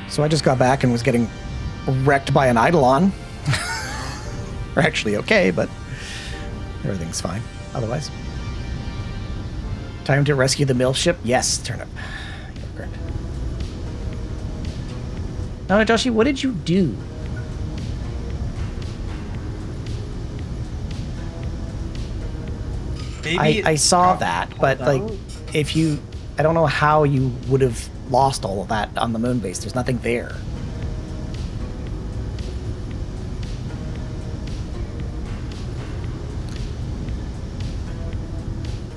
So I just got back and was getting wrecked by an Eidolon. We're actually okay, but everything's fine otherwise. Time to rescue the Mothership? Yes, Turnip. Correct. No, Joshi, what did you do? I saw that, but like, if you... I don't know how you would have lost all of that on the moon base. There's nothing there.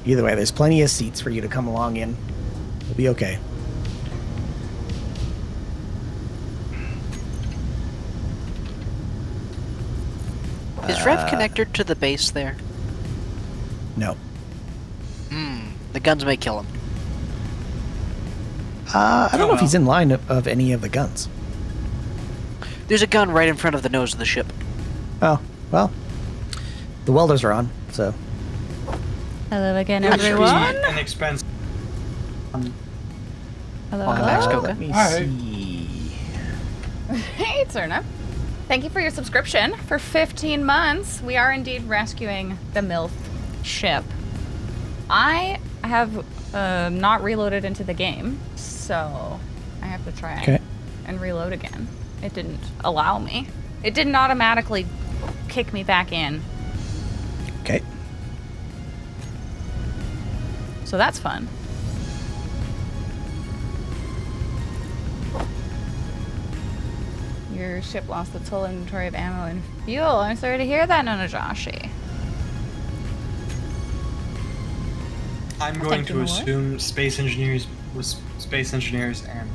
Either way, there's plenty of seats for you to come along in. We'll be okay. Is Rev connected to the base there? No. The guns may kill him. I don't know if he's in line of any of the guns. There's a gun right in front of the nose of the ship. Oh, well. The welders are on, so... Hello again, It should be everyone. an expense. Hello. Let me Hi. see. Hey, Turnip. Thank you for your subscription for 15 months. We are indeed rescuing the MILF ship. I have not reloaded into the game, so I have to try and reload again. It didn't allow me. It didn't automatically kick me back in. Okay. So that's fun. Your ship lost its whole inventory of ammo and fuel. I'm sorry to hear that, Nonajoshi. I'm Well, going thank you, to my lord. assume space engineers was space engineers and,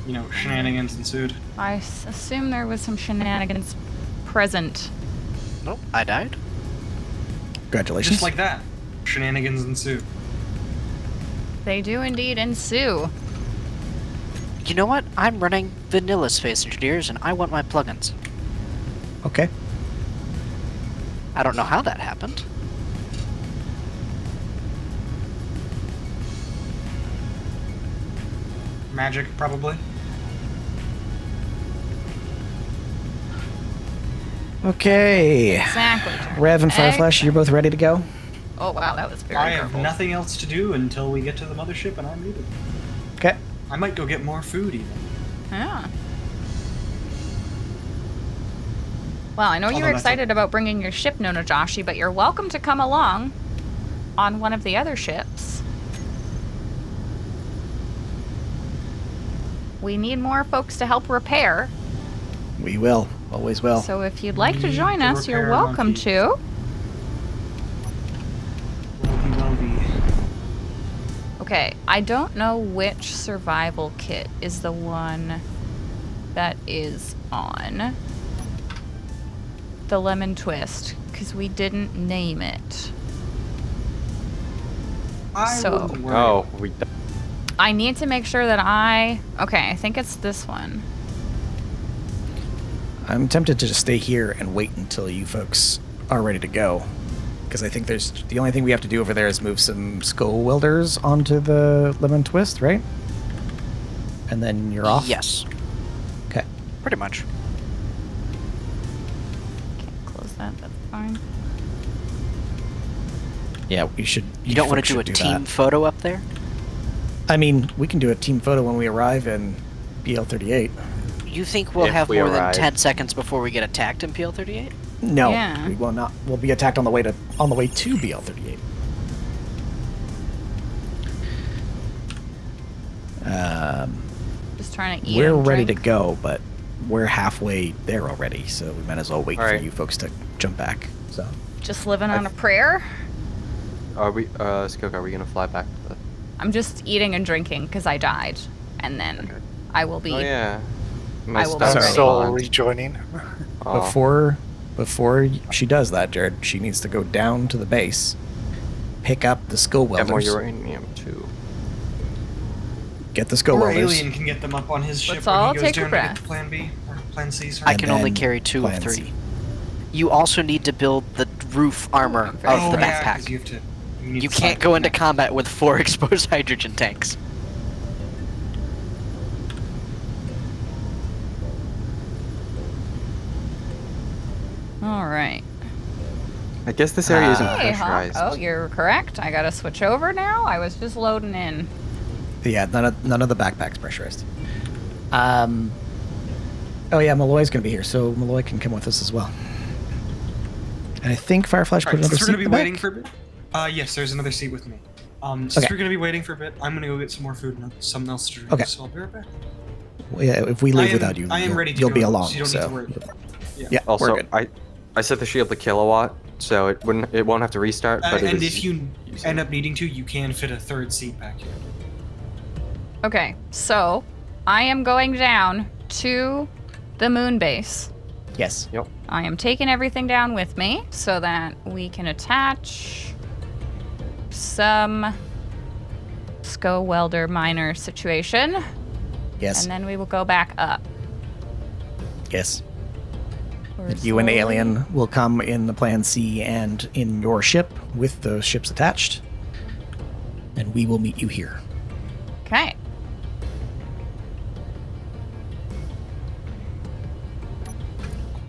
you know, shenanigans ensued. I assume there was some shenanigans present. Nope, I died. Congratulations. Just like that. Shenanigans ensued. They do indeed ensue. You know what? I'm running vanilla Space Engineers, and I want my plugins. Okay. I don't know how that happened. Magic, probably. Okay. Exactly. Rev and Fireflash, you're both ready to go? Oh wow, that was very I have purple. nothing else to do until we get to the mothership and I'm needed. Okay. I might go get more food even. Yeah. Well, I know Although you're that's excited about bringing your ship, Nonajoshi, but you're welcome to come along on one of the other ships. We need more folks to help repair. We will. Always will. So if you'd like to join to us, you're repair welcome monkey. to. Well be. Okay, I don't know which survival kit is the one that is on the lemon twist, because we didn't name it. I So- wouldn't worry. Oh, we. I need to make sure that okay, I think it's this one. I'm tempted to just stay here and wait until you folks are ready to go. Because I think the only thing we have to do over there is move some skull welders onto the lemon twist, right? And then you're off? Yes, Okay. pretty much. Can't close that, that's fine. Yeah, we should. You don't want folks to do a should team that. photo up there? I mean, we can do a team photo when we arrive in BL-38. You think we'll If have we more than arrive. 10 seconds before we get attacked in PL-38? No, Yeah. we will not. We'll be attacked on the way to BL-38. Just trying to eat. We're and ready to drink. go, but we're halfway there already, so we might as well wait for Alright. you folks to jump back. So Just living on a prayer. Are we? Skok, are we gonna fly back to the? I'm just eating and drinking because I died, and then Okay. I will be. Oh yeah. I will be stuff ready. is Soul on. rejoining. Oh. before she does that, Jared, she needs to go down to the base, pick up the skull Get more welders, uranium too. get the skull Or welders. Alien can get them up on his ship Let's when all he goes take a down to breath. get to Plan B or Plan C. Sorry. I can only then carry 2 of Plan 3. C. You also need to build the roof armor of Oh, the yeah, 'cause backpack. you have to. need You to can't sign go for into that. combat with 4 exposed hydrogen tanks. All right. I guess this area isn't Hey, Hawk. pressurized. Oh, you're correct. I gotta switch over now. I was just loading in. Yeah, none of the backpacks pressurized. Oh yeah, Malloy's gonna be here, so Malloy can come with us as well. And I think Fireflash put Alright, another since seat we're in gonna the be waiting back. for a bit. Yes, there's another seat with me. Since Okay. we're gonna be waiting for a bit, I'm gonna go get some more food and something else to drink. Okay. So I'll be right back. Well, yeah, if we leave without you, I am ready to you'll go, be along. so you don't need to worry. Yeah, we're Also, good. I set the shield to kilowatt, so it won't have to restart. But it And is if you using end it. up needing to, you can fit a third seat back here. Okay, so I am going down to the moon base. Yes. Yep. I am taking everything down with me so that we can attach some SCO welder miner situation, Yes. and then we will go back up. Yes. We're You and slowly- Alien will come in the Plan C and in your ship with those ships attached, and we will meet you here. Okay.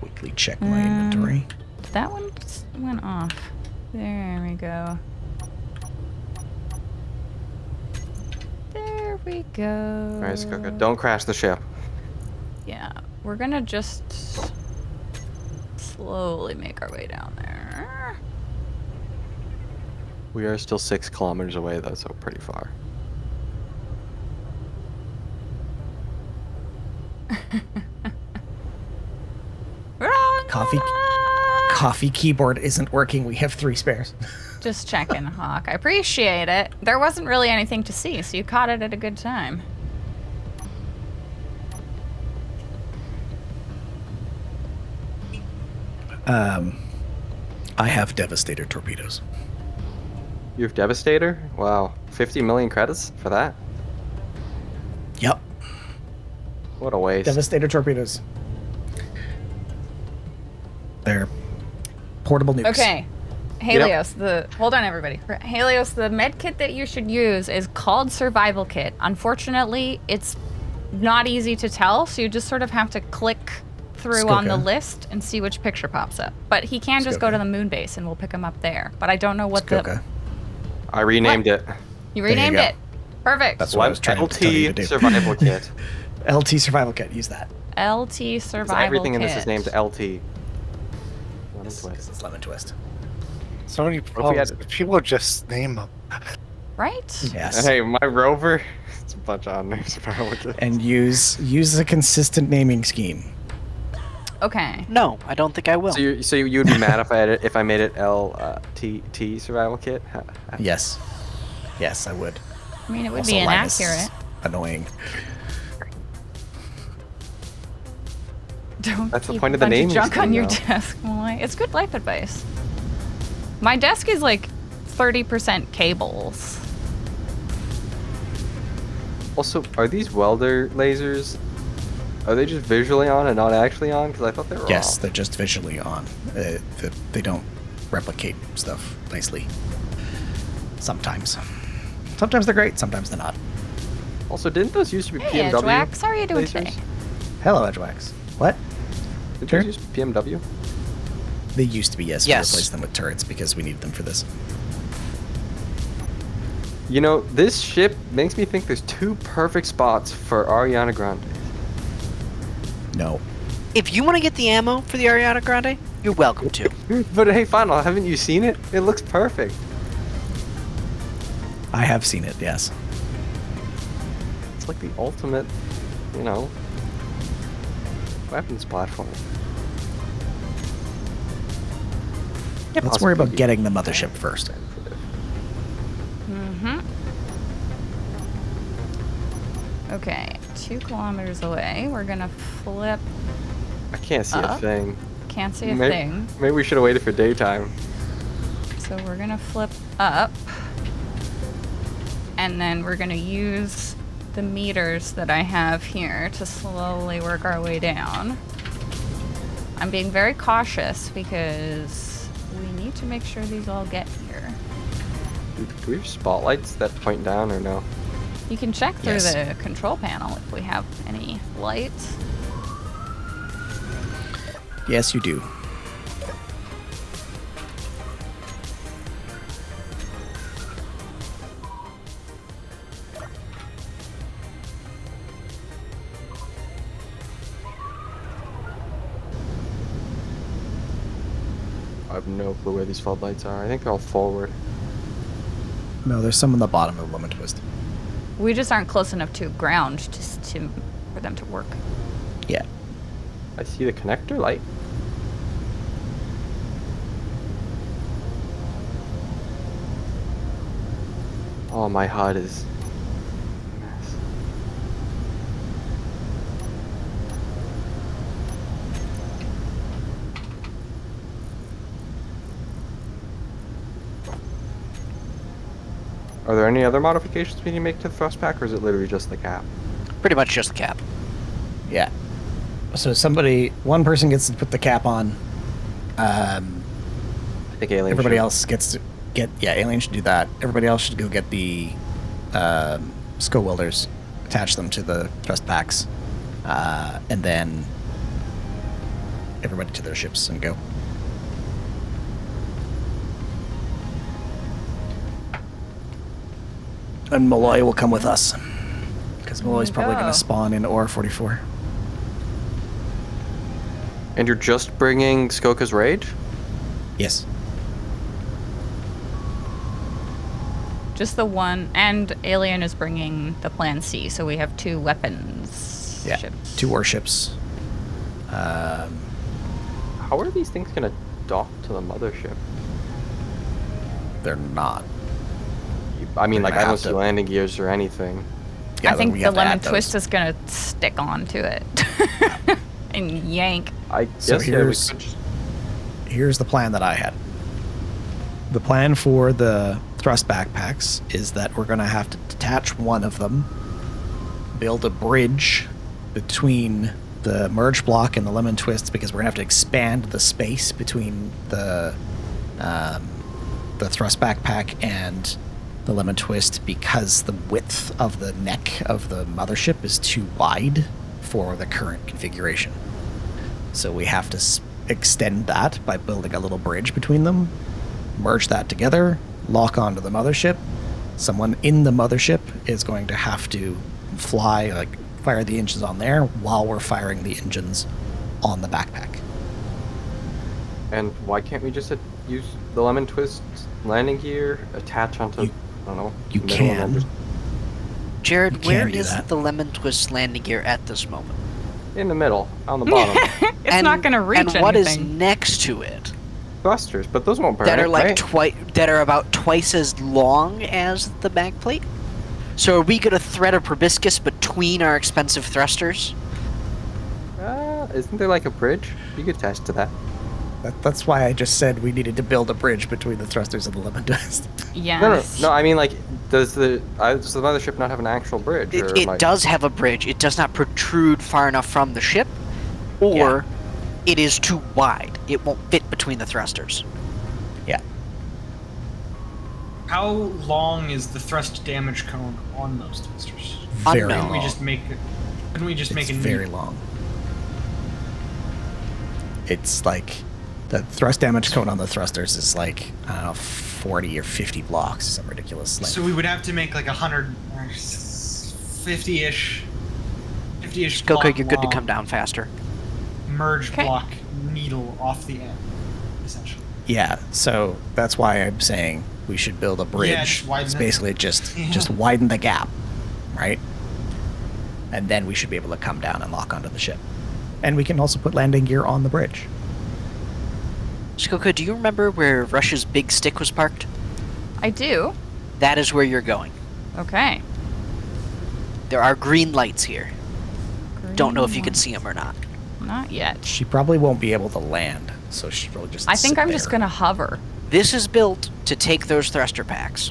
Quickly check my inventory. That one went off. There we go. There we go. All right, Skoka, don't crash the ship. Yeah, we're gonna just slowly make our way down there. We are still 6 kilometers away, though, so pretty far. Wrong Coffee- one! Coffee keyboard isn't working. We have 3 spares. Just checking, Hawk. I appreciate it. There wasn't really anything to see, so you caught it at a good time. I have Devastator torpedoes. You have Devastator? Wow, 50 million credits for that? Yep. What a waste. Devastator torpedoes. They're portable nukes. Okay. Helios, hold on everybody. Helios, the med kit that you should use is called Survival Kit. Unfortunately, it's not easy to tell, so you just sort of have to click through on the Skoka. list and see which picture pops up. But he can just go Skoka. to the moon base and we'll pick him up there. But I don't know what Skoka. I renamed it. you There you renamed go. it. Perfect. That's what I was trying to tell you to LT do. Survival Kit. LT Survival Kit. Use that. LT 'Cause Survival everything Kit. in this is named LT. Lemon Because twist. it's lemon twist. So many we had- problems. People just name them. Right? Yes. Hey, my rover. It's a bunch of on Survival Kit. And use a consistent naming scheme. Okay. No, I don't think I will. So you would be mad if I made it LT Survival Kit? Yes. Yes, I would. I mean, it would Also, be Linus is inaccurate. Annoying. Don't That's the keep point a of the bunch naming junk on scheme, your though. desk, Malloy. It's good life advice. My desk is like 30% cables. Also, are these welder lasers? Are they just visually on and not actually on? Because I thought they were Yes, off. they're just visually on. They don't replicate stuff nicely. Sometimes. Sometimes they're great, sometimes they're not. Also, didn't those used to be Hey, PMW? Edgewax, how are you doing lasers? today? Hello, Edgewax. What? Did Sure. those use PMW? They used to be, yes. Yes. We replaced them with turrets because we needed them for this. You know, this ship makes me think there's 2 perfect spots for Ariana Grande. No. If you want to get the ammo for the Ariana Grande, you're welcome to. But hey, Final, haven't you seen it? It looks perfect. I have seen it, yes. It's like the ultimate, you know, weapons platform. Let's Possibly worry about be getting the mothership first. sensitive. Mm-hmm. Okay, 2 kilometers away. We're gonna flip. I can't see a Up? thing. Can't see a May- thing. Maybe we should have waited for daytime. So we're gonna flip up. And then we're gonna use the meters that I have here to slowly work our way down. I'm being very cautious because we need to make sure these all get here. Do we have spotlights that point down or no? You can check through Yes. the control panel if we have any lights. Yes, you do. I have no clue where these floodlights are. I think they're all forward. No, there's some on the bottom of the lemon twist. We just aren't close enough to ground for them to work. Yeah. I see the connector light. Oh, my HUD is a mess. Are there any other modifications we need to make to the thrust pack, or is it literally just the cap? Pretty much just the cap. Yeah. So one person gets to put the cap on. I think Alien Everybody should. else gets to Alien should do that. Everybody else should go get the skull welders, attach them to the thrust packs, and then everybody to their ships and go. And Malloy will come with us, because Malloy's probably going go. to spawn in Ore 44. And you're just bringing Skoka's Rage? Yes. Just the one, and Alien is bringing the Plan C, so we have 2 weapons. Yeah. Ships. 2 warships. How are these things gonna dock to the mothership? They're not. I mean, They're like, gonna I don't have see to- landing gears or anything. Yeah, I think we the have to lemon add those. twist is gonna stick onto it and yank. I So guess, yeah, we here's- could just... Here's the plan that I had. The plan for the thrust backpacks is that we're going to have to detach one of them, build a bridge between the merge block and the lemon twists, because we're going to have to expand the space between the thrust backpack and the lemon twist, because the width of the neck of the mothership is too wide for the current configuration. So we have to extend that by building a little bridge between them, merge that together, lock onto the mothership. Someone in the mothership is going to have to fire the engines on there while we're firing the engines on the backpack. And why can't we just use the lemon twist landing gear, attach onto, I don't know, You the middle and then can. just Jared, You can where do is that. the lemon twist landing gear at this moment? in the middle, on the bottom. It's not gonna reach And what is anything. next to it? Thrusters, but those won't burn That it, are like right? that are about twice as long as the backplate? So are we gonna thread a proboscis between our expensive thrusters? Isn't there like a bridge? You could attach to that. That's why I just said we needed to build a bridge between the thrusters and the lemon twist. Yes. No, I mean, like, does the mothership not have an actual bridge? or am I- It does have a bridge. It does not protrude far enough from the ship, or it is too wide. It won't fit between the thrusters. Yeah. How long is the thrust damage cone on those thrusters? Very Unknown. Can we long. just make it? Can we just It's make a very new? long. It's like the thrust damage cone on the thrusters is like, I don't know, 40 or 50 blocks, some ridiculous length. So we would have to make like 100, 50-ish, 50-ish. Goku, block you're good to long come down faster. Merge Okay. block needle off the end, essentially. Yeah, so that's why I'm saying we should build a bridge. just widen It's it. basically just Yeah. widen the gap, right? And then we should be able to come down and lock onto the ship. And we can also put landing gear on the bridge. Skoka, do you remember where Russia's big stick was parked? I do. That is where you're going. Okay. There are green lights here. Don't know if you can see them or not. Not yet. She probably won't be able to land, so she's probably just I think sit I'm just there. gonna hover. This is built to take those thruster packs.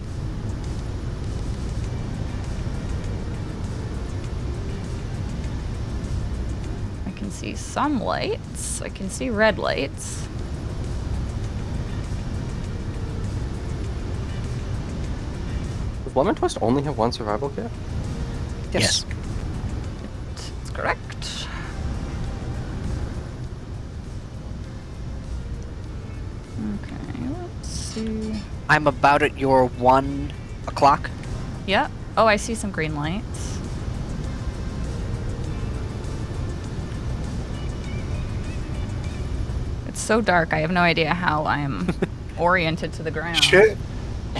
I can see some lights. I can see red lights. Does Lemon Twist only have one survival kit? Yes. That's correct. Okay, let's see. I'm about at your 1 o'clock. Yeah. Oh, I see some green lights. It's so dark. I have no idea how I'm oriented to the ground. You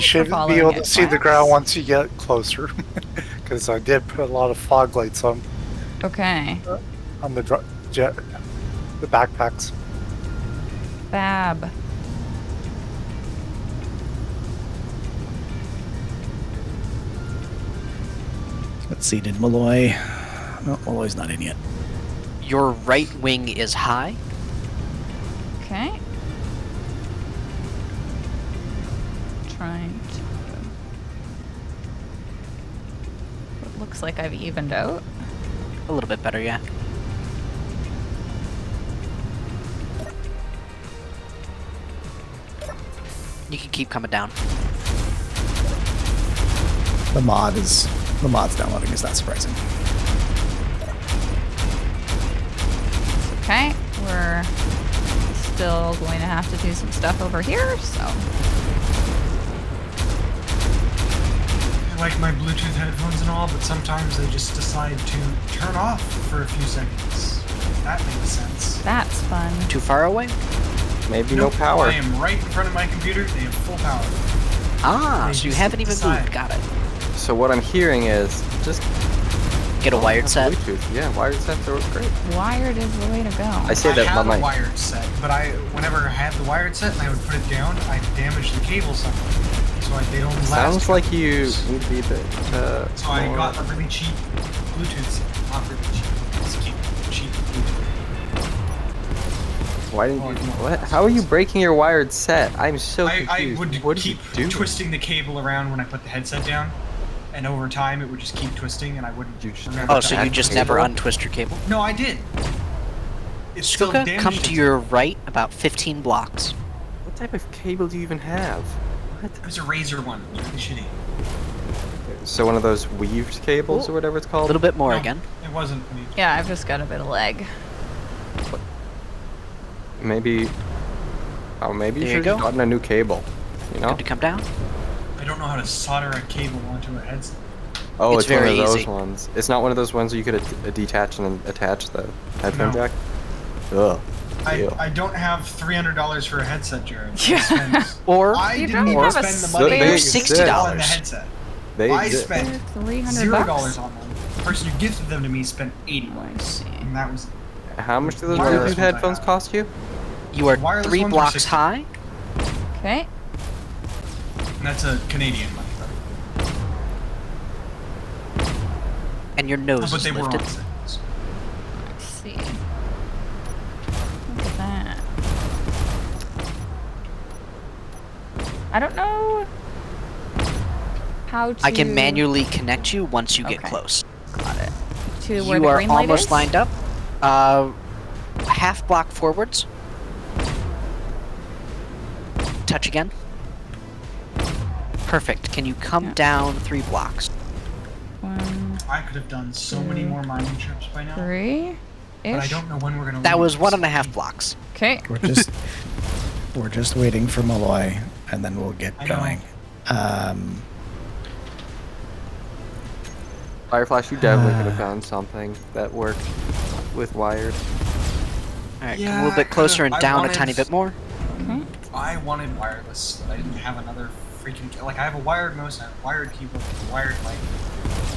should be following able it, to see the Flash. ground once you get closer. Because I did put a lot of fog lights on Okay. the the backpacks. Fab. Let's see, did Malloy... No, Malloy's not in yet. Your right wing is high. Okay. Trying to... It looks like I've evened out. A little bit better, yeah. You can keep coming down. The mod's downloading is not surprising. Okay. We're still going to have to do some stuff over here, so... I like my Bluetooth headphones and all, but sometimes they just decide to turn off for a few seconds. That makes sense. That's fun. Too far away? Maybe no power. I am right in front of my computer. They have full power. Ah, They so you just haven't even decide. moved. Got it. So what I'm hearing is just Get a wired set. Bluetooth. Yeah, wired sets are great. Wired is the way to go. I say that I about have a my. wired set, but whenever I had the wired set and I would put it down, I damaged the cable somehow. So they don't last. Sounds like couple you years. need to be a bit. So I more- got a really cheap Bluetooth set. Not really cheap. Just cheap Bluetooth. Why didn't you? Oh, no. What? How are you breaking your wired set? I'm so I confused. would what did keep you do? twisting the cable around when I put the headset down, and over time it would just keep twisting, and I wouldn't You just- remember. Oh, to so you add just the never cable. untwist your cable? No, I did. It's still Stuka, damaged. come to your right about 15 blocks. What type of cable do you even have? What? It was a razor one. It was really shitty. So one of those weaved cables or whatever it's A called. little bit more No, again. It wasn't me. Yeah, I've just got a bit of leg. Maybe. Oh, maybe you There you should have go. gotten a new cable. You know? Good to come down. I don't know how to solder a cable onto a headset. Oh, It's it's, one very of those easy. ones. It's not one of those ones where you could detach and then attach the headphone No. jack. Ugh. Ew. I don't have $300 for a headset, Jared. Yeah. Or I You didn't don't even have a spend the spare- money They $60. on the headset. They I exist. spent $300 $0 on them. The person who gifted them to me spent $80, I see. and that was How much do those Wireless Bluetooth ones I headphones have. cost you? you are Wireless 3 ones are blocks 60. high. Okay. and that's a Canadian money. And your nose But is they were on lifted. sale. so- Let's see. Look at that. I don't know how to... I can manually connect you once you get Okay. close. Got it. To where You the are green light almost is? lined up. Half block forwards. Touch again. Perfect. Can you come Yeah. down 3 blocks? 1, I could have done so many more mining trips by now, 3 but I ish. don't know when we're gonna. That leave was this. 1.5 blocks. Okay. We're just waiting for Malloy, and then we'll get I know. going. Fireflash, you definitely could have found something that worked with wired. Alright, Yeah, come a little bit closer and I down a wanted- tiny bit more. Okay. I wanted wireless. I didn't have another freaking like I have a wired mouse, I have a wired keyboard, a wired mic,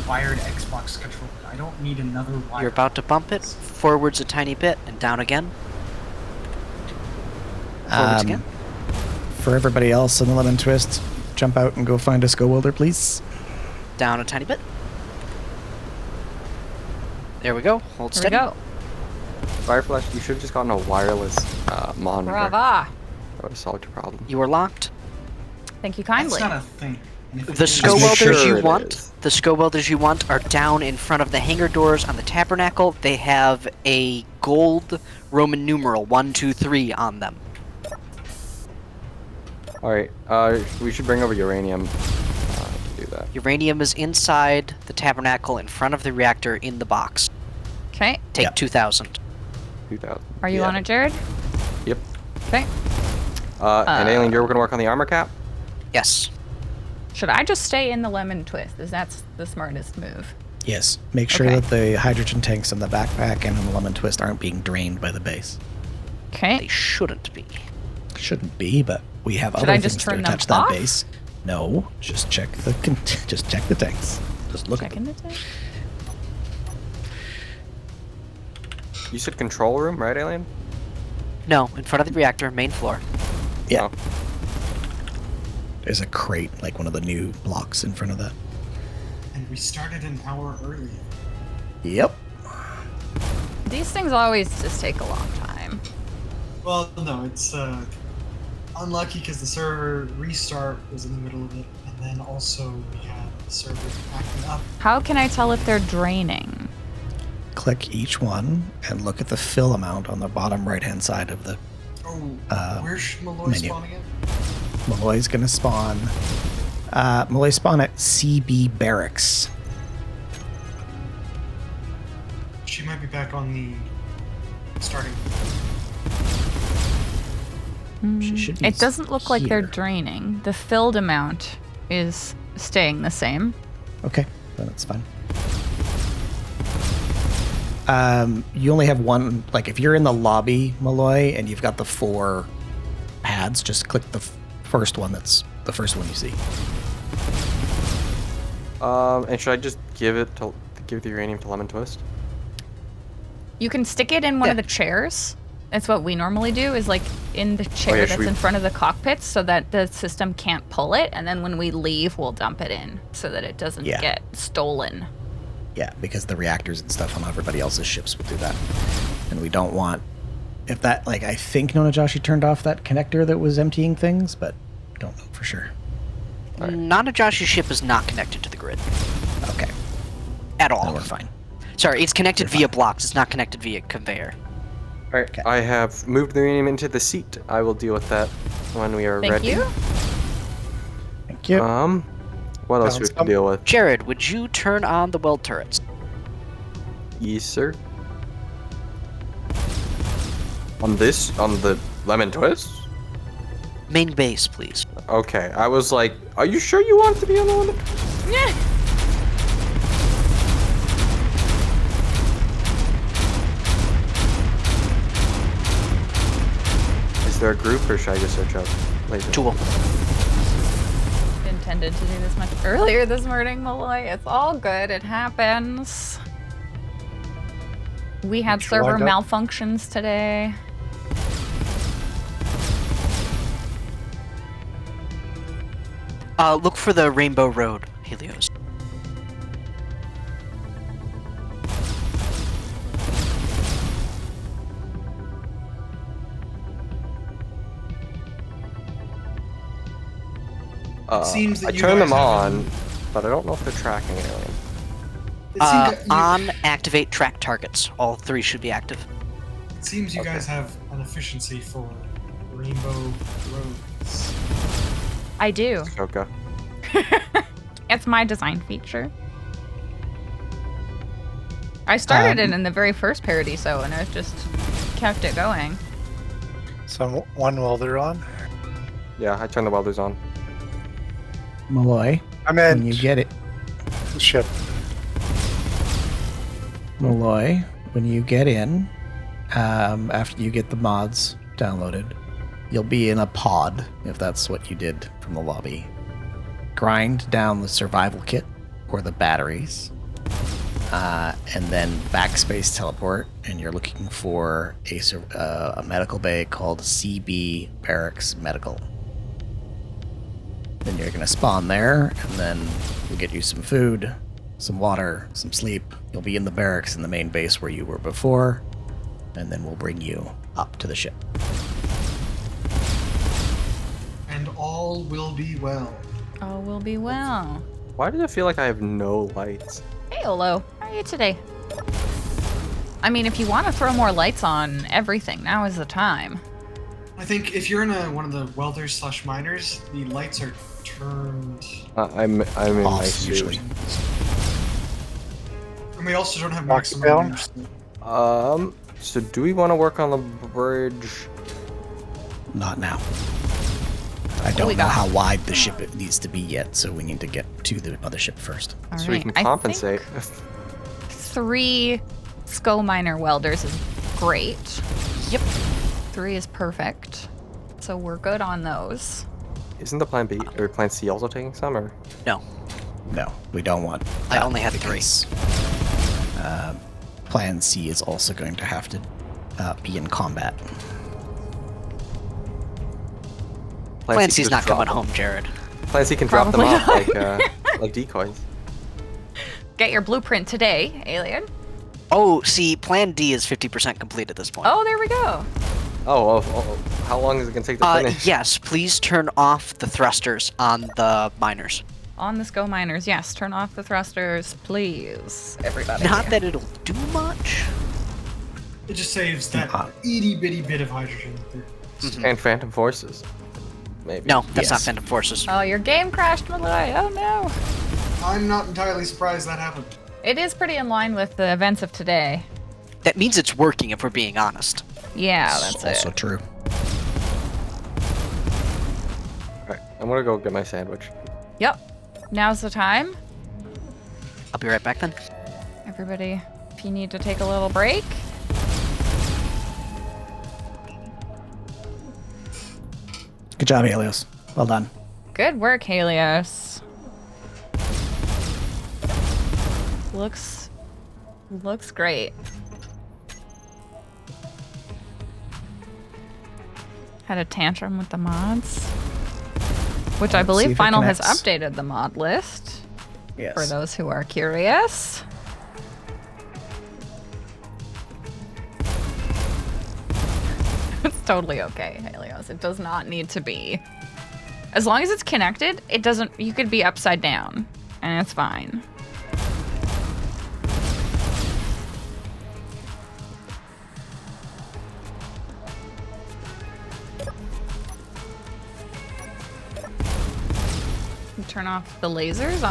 a wired Xbox controller. I don't need another wire. You're about to bump it. Forwards a tiny bit and down again. Forwards again. For everybody else in the Lemon Twist, jump out and go find a Skull Welder, please. Down a tiny bit. There we go. Hold Here we steady. go. Fireflash, you should have just gotten a wireless monitor. Brava. That would have solved your problem. You are locked. Thank you That's kindly. not a thing. And if it The is- SCO make welders sure you it want, is. the SCO welders you want are down in front of the hangar doors on the tabernacle. They have a gold Roman numeral 123 on them. Alright, we should bring over uranium to do that. Uranium is inside the tabernacle in front of the reactor in the box. Okay. Take Yep. 2,000. 2000. Are you Yeah. on it, Jared? Yep. Okay. And Alien, you're gonna work on the armor cap? Yes. Should I just stay in the lemon twist? Is that the smartest move? Yes. Make sure Okay. that the hydrogen tanks in the backpack and in the Lemon Twist aren't being drained by the base. Okay. They shouldn't be. Shouldn't be, but we have Should other I things just to turn them attach to that off? base. No, just check the just check the tanks. Just look Checking at them. the tank. You said control room, right, Alien? No, in front of the reactor, main floor. Yeah. Oh. There's a crate, like one of the new blocks in front of that. And we started an hour early. Yep. These things always just take a long time. Well, no, it's unlucky because the server restart was in the middle of it, and then also we had the server acting up. How can I tell if they're draining? Click each one and look at the fill amount on the bottom right-hand side of the. Oh, where's Malloy menu. spawn again? Malloy's gonna spawn. Malloy spawn at CB Barracks. She might be back on the starting. She should be It doesn't look like they're here. draining. The filled amount is staying the same. Okay, then it's fine. You only have one. Like, if you're in the lobby, Malloy, and you've got the 4 pads, just click the first one. That's the first one you see. And should I just give the uranium to Lemon Twist? You can stick it in one of the chairs. That's what we normally do, is like in the chair should that's we- in front of the cockpits so that the system can't pull it. And then when we leave, we'll dump it in so that it doesn't Yeah. get stolen. Yeah, because the reactors and stuff on everybody else's ships will do that. And we don't want... If that, like, I think Nonajashi turned off that connector that was emptying things, but don't know for sure. Nanajashi's ship is not connected to the grid Okay, at then all. we're fine. Sorry, it's connected You're via fine. blocks. It's not connected via conveyor. Alright, Okay. I have moved the uranium into the seat. I will deal with that when we are Thank ready. you. Thank you. What else do Sounds we have to deal with? Jared, would you turn on the weld turrets? Yes, sir. On the Lemon Twist? Main base, please. Okay, I was like, are you sure you want it to be on the Lemon Twist? Yeah. Is there a group or should I just search up later? Tool. Intended to do this much earlier this morning, Malloy. It's all good. It happens. We had Did you server wind up? malfunctions today. Look for the Rainbow Road, Helios. seems that I you turned them guys have on, but I don't know if they're tracking Alien. It seems that you- On activate track targets. All 3 should be active. It seems you Okay. guys have an efficiency for Rainbow Roads. I do. Okay. It's my design feature. I started it in the very first Paradiso, and I've just kept it going. So one welder on. Yeah, I turned the welders on. Malloy, I meant when you get it... the ship. Malloy, when you get in, after you get the mods downloaded, you'll be in a pod, if that's what you did from the lobby. Grind down the survival kit or the batteries, and then backspace teleport, and you're looking for a medical bay called CB Barracks Medical. Then you're gonna spawn there, and then we'll get you some food, some water, some sleep. You'll be in the barracks in the main base where you were before, and then we'll bring you up to the ship. And all will be well. All will be well. Why does it feel like I have no lights? Hey, Olo. How are you today? I mean, if you want to throw more lights on everything, now is the time. I think if you're in one of the welders / miners, the lights are turned. I'm in my Off, suit. usually. And we also don't have Box maximum down? range. So do we want to work on the bridge? Not now. I we don't know got? how wide the ship it needs to be yet, so we need to get to the mothership first. All So we right. can I compensate. think 3 skull miner welders is great. Yep. 3 is perfect. So we're good on those. Isn't the plan B or plan C also taking some, or? No, No, we don't want. I that only had 3. because, Plan C is also going to have to be in combat. Plan C Clancy's can not just drop coming them. home, Jared. Plan C can drop them Probably off like decoys. Get your blueprint today, alien. Oh, see, Plan D is 50% complete at this point. Oh, there we go. Oh, how long is it gonna take to finish? Yes, please turn off the thrusters on the miners. On the SCO miners, yes. Turn off the thrusters, please, everybody. Not that it'll do much. It just saves that itty bitty bit of hydrogen. And Phantom Forces. Maybe. No, that's not Yes. Phantom Forces. Oh, your game crashed, Malloy. Oh no. I'm not entirely surprised that happened. It is pretty in line with the events of today. That means it's working if we're being honest. Yeah, It's that's also it. true. Alright, I'm gonna go get my sandwich. Yep. Now's the time. I'll be right back then. Everybody, if you need to take a little break. Good job, Helios. Well done. Good work, Helios. Looks great. Had a tantrum with the mods, which I Let's see believe if it Final has connects. updated the mod list Yes. for those who are curious. It's totally okay, Helios. It does not need to be. As long as it's connected, it doesn't. You could be upside down, and it's fine. Turn off the lasers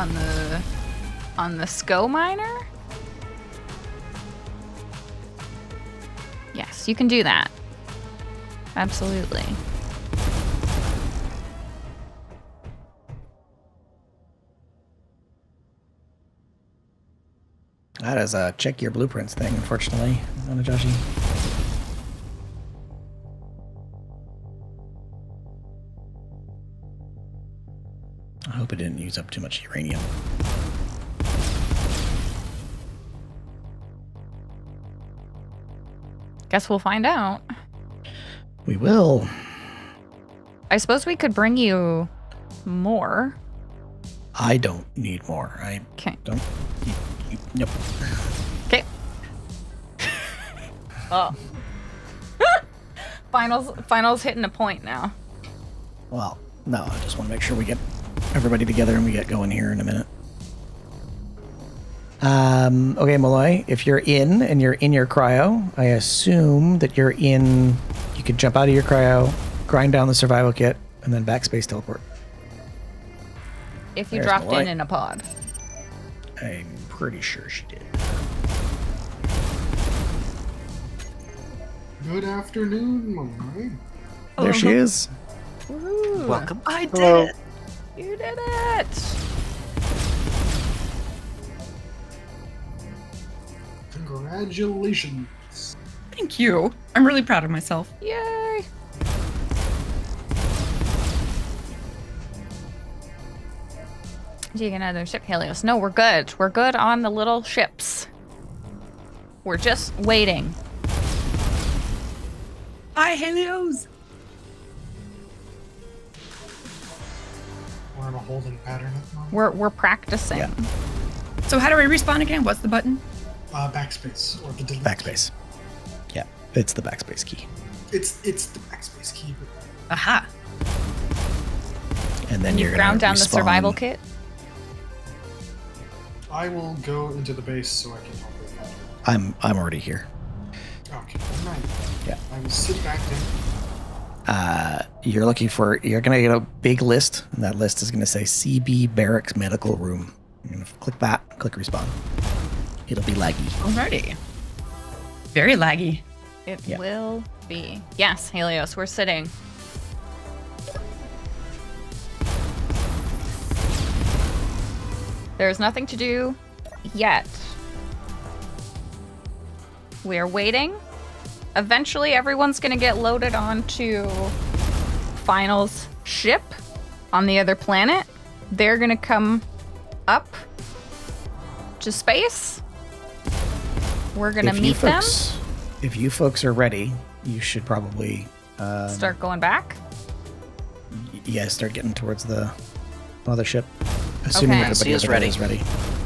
on the SCO miner. Yes, you can do that. Absolutely. That is a check your blueprints thing, unfortunately, Anajashi. I hope it didn't use up too much uranium. Guess we'll find out. We will. I suppose we could bring you more. I don't need more. I Okay. don't. Nope. Okay. Oh. Finals hitting a point now. Well, no, I just want to make sure we get everybody together and we get going here in a minute. Okay, Malloy, if you're in and you're in your cryo, I assume that you're in. You could jump out of your cryo, grind down the survival kit, and then backspace teleport. If you There's dropped Malloy. in a pod. I'm pretty sure she did. Good afternoon, Malloy. There she is. Woohoo. Welcome. I did Hello. it. You did it. Congratulations. Thank you. I'm really proud of myself. Yay. Taking another ship, Helios. No, we're good. We're good on the little ships. We're just waiting. Hi, Helios. We're in a holding pattern at the moment. We're practicing. Yeah. So how do I respawn again? What's the button? Backspace or the delete. Backspace. Yeah, it's the backspace key. It's the backspace key. But Aha. And then You you're ground gonna down the respawn. survival kit. I will go into the base so I can help with that. I'm already here. Okay, alright. Yeah. I will sit back down. You're gonna get a big list, and that list is gonna say CB Barracks Medical Room. You're gonna click that, click respawn. It'll be laggy. Alrighty. Very laggy. It Yeah. will be. Yes, Helios, we're sitting. There's nothing to do yet. We are waiting eventually everyone's gonna get loaded onto Final's ship on the other planet. They're gonna come up to space. We're gonna meet them. If you folks are ready, you should probably Start going back. Yeah, start getting towards the mothership. Assuming Okay. everybody Lancia's over there is ready.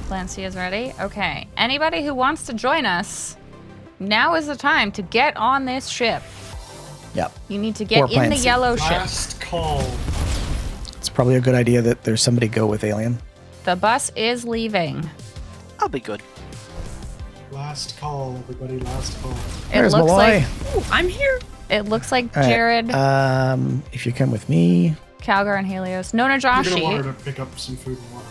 Lancia is ready. Okay. Anybody who wants to join us, now is the time to get on this ship. Yep. You need to Or get in plan the C. yellow ship. Last call. It's probably a good idea that there's somebody go with Alien. The bus is leaving. I'll be good. Last call, everybody. Last call. There's it looks Malloy. like I'm here. it looks like All right, Jared, if you come with me. Calgar, and Helios. Nona You're gonna want her Joshi. to pick up some food and water.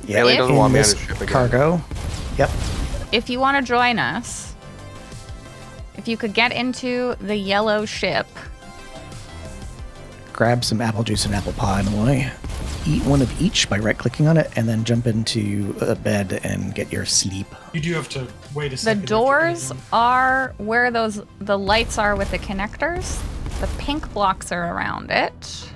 Yeah, Alien doesn't in want me on this his ship again. cargo. Yep. If you want to join us, if you could get into the yellow ship. Grab some apple juice and apple pie, Malloy. Eat one of each by right-clicking on it, and then jump into a bed and get your sleep. You do have to wait a The second. doors are where the lights are with the connectors. The pink blocks are around it.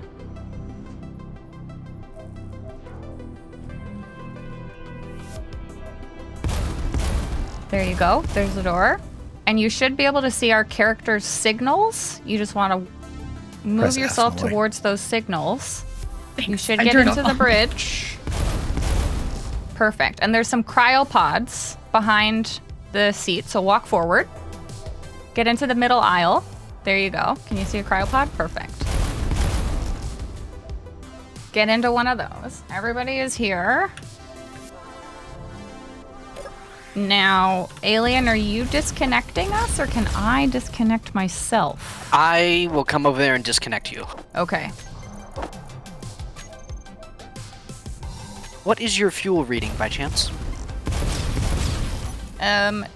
There you go. There's the door. And you should be able to see our characters' signals. You just want to move Press F, yourself Malloy. towards those signals. You should I get turned into it the off. bridge. Perfect. And there's some cryopods behind the seat, so walk forward. Get into the middle aisle. There you go. Can you see a cryopod? Perfect. Get into one of those. Everybody is here. Now, Alien, are you disconnecting us, or can I disconnect myself? I will come over there and disconnect you. Okay. What is your fuel reading by chance?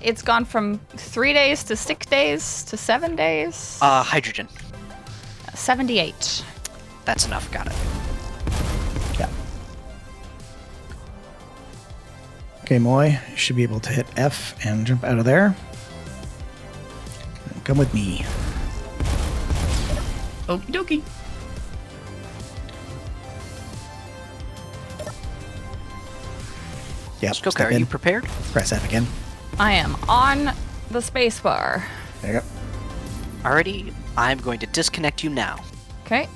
It's gone from 3 days to 6 days to 7 days. Hydrogen. 78. That's enough. Got it. Yeah. Okay, Moy, you should be able to hit F and jump out of there. Come with me. Okie dokie. Yep. Skoka, step are in. you prepared? Press F again. I am on the space bar. There you go. Alrighty, I'm going to disconnect you now. Okay.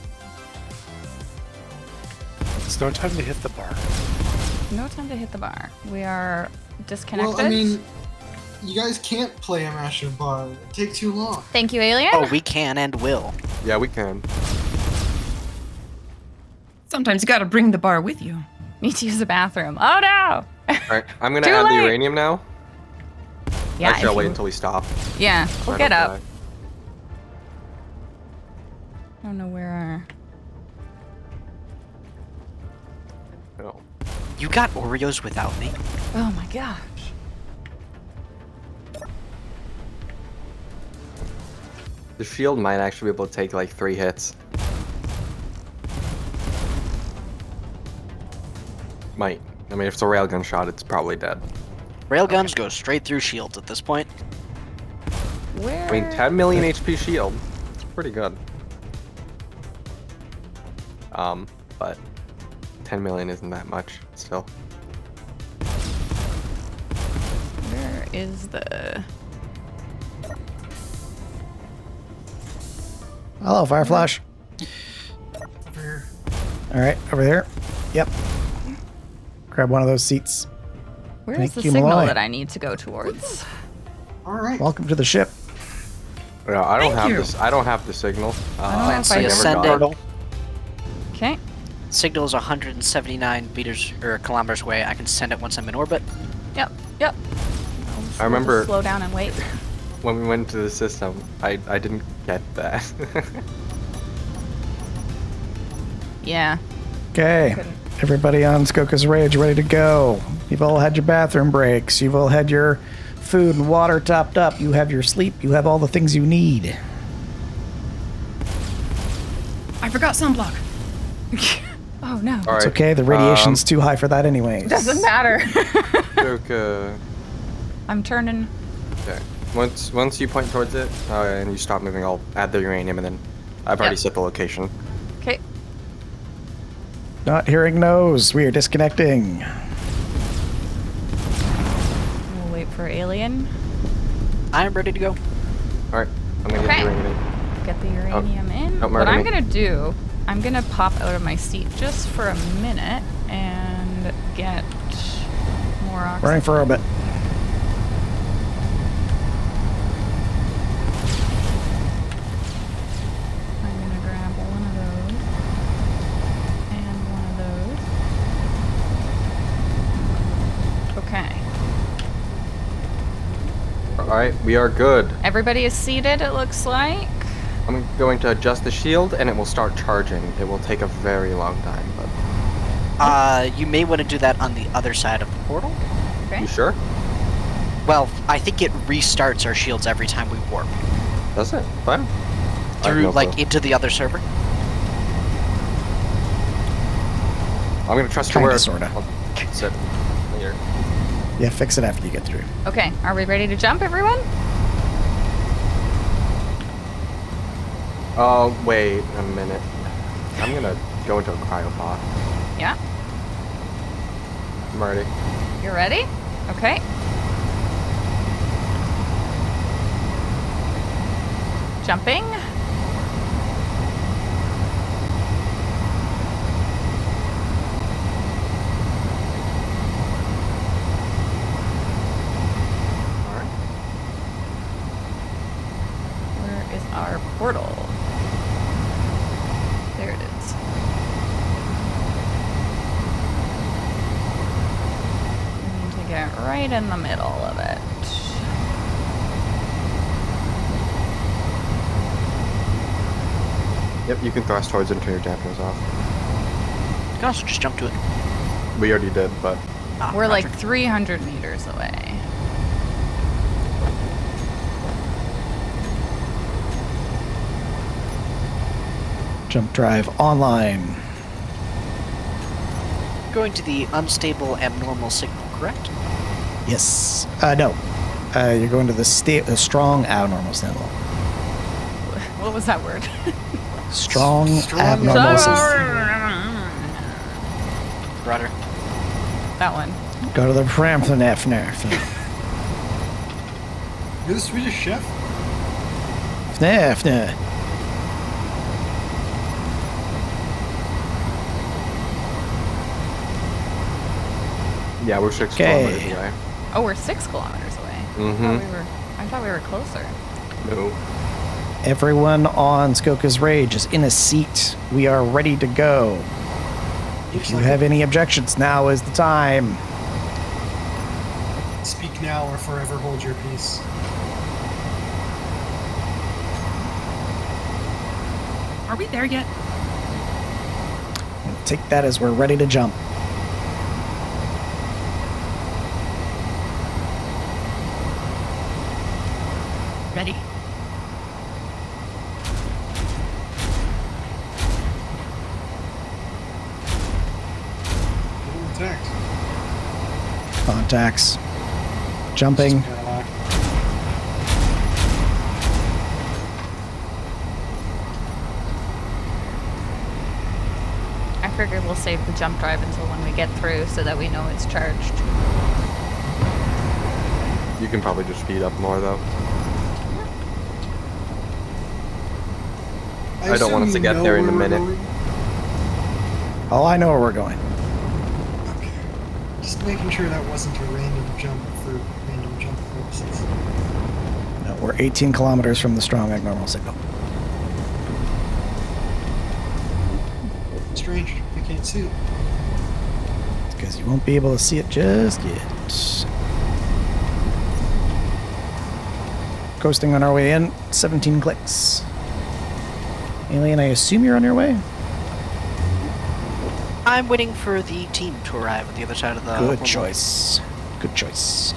It's no time to hit the bar. No time to hit the bar. We are disconnected. Well, I mean, you guys can't play a masher bar. It takes too long. Thank you, Alien. Oh, we can and will. Yeah, we can. Sometimes you gotta bring the bar with you. Need to use the bathroom. Oh no! Alright, I'm gonna Too add late. the uranium now. Yeah, Actually, I'll if wait you- until we stop. Yeah, so we'll I get don't up. die. I don't know where our... No. You got Oreos without me. Oh my gosh. The shield might actually be able to take like 3 hits. Might. I mean, if it's a railgun shot, it's probably dead. Railguns go straight through shields at this point. Where... I mean, 10 million HP shield. It's pretty good. But 10 million isn't that much still. Where is the... Hello, Fireflash. Over here. All right, over there. Yep. Grab one of those seats. Where Thank is the you, signal Malloy. that I need to go towards? All right. Welcome to the ship. Yeah, I don't Thank have you. this. I don't have the signal. don't know if I I just never send got it. Okay. Signal is 179 meters or kilometers away. I can send it once I'm in orbit. Yep. Yep. I remember Slow down and wait. when we went to the system, I didn't get that. Yeah. Okay. Everybody on Skoka's Rage ready to go. You've all had your bathroom breaks. You've all had your food and water topped up. You have your sleep. You have all the things you need. I forgot sunblock. Oh no. All It's right. okay. The radiation's too high for that anyway. Doesn't matter. Joke, I'm turning. okay. Once you point towards it and you stop moving, I'll add the uranium, and then I've already Yep. set the location. Okay. Not hearing nose. We are disconnecting. We'll wait for Alien. I'm ready to go. All right, I'm gonna Okay. get uranium in. Get the uranium in. don't What murder I'm me. gonna do, I'm gonna pop out of my seat just for a minute and get more oxygen. Running for orbit. I'm gonna grab one of those and one of those. Okay. All right, we are good. Everybody is seated, it looks like. I'm going to adjust the shield, and it will start charging. It will take a very long time, but You may want to do that on the other side of the portal. Okay. you sure? Well, I think it restarts our shields every time we warp Does it? Fine. I have through, no like, clue. into the other server. I'm gonna trust Kinda, your word. sorta. I'll sit here. Yeah, fix it after you get through. Okay, are we ready to jump, everyone? Oh, wait a minute. I'm gonna go into a cryopod. Yeah, I'm ready. you're ready? Okay. Jumping. All right. Where is our portal? There it is. We need to get right in the middle of it. Yep, you can thrust towards it until your dampeners off. You can also just jump to it. We already did, but Ah, We're like roger. 300 meters away. Jump drive online. Going to the unstable abnormal signal, correct? Yes. No. You're going to the strong abnormal signal. What was that word? Strong abnormal signal. Roger. That one. Go to the Framfnefner. You're the Swedish chef? Fnefner. yeah, we're 6 Okay. kilometers away. Oh, we're 6 kilometers away. Mhm. I thought we were closer. No. Everyone on Skoka's Rage is in a seat. We are ready to go. If you have any objections, now is the time. Speak now or forever hold your peace. Are we there yet? Take that as we're ready to jump. Ready. Intact. Contacts. Jumping. Parallax. I figured we'll save the jump drive until when we get through so that we know it's charged. You can probably just speed up more, though. I don't want us to assume get you there know in a where we're minute. going? Oh, I know where we're going. Okay. Just making sure that wasn't a random jump for random jump purposes. No, we're 18 kilometers from the strong abnormal signal. Strange. I can't see it. Because you won't be able to see it just yet. Coasting on our way in, 17 clicks. Alien, I assume you're on your way? I'm waiting for the team to arrive at the other side of the Good portal. choice. Good choice.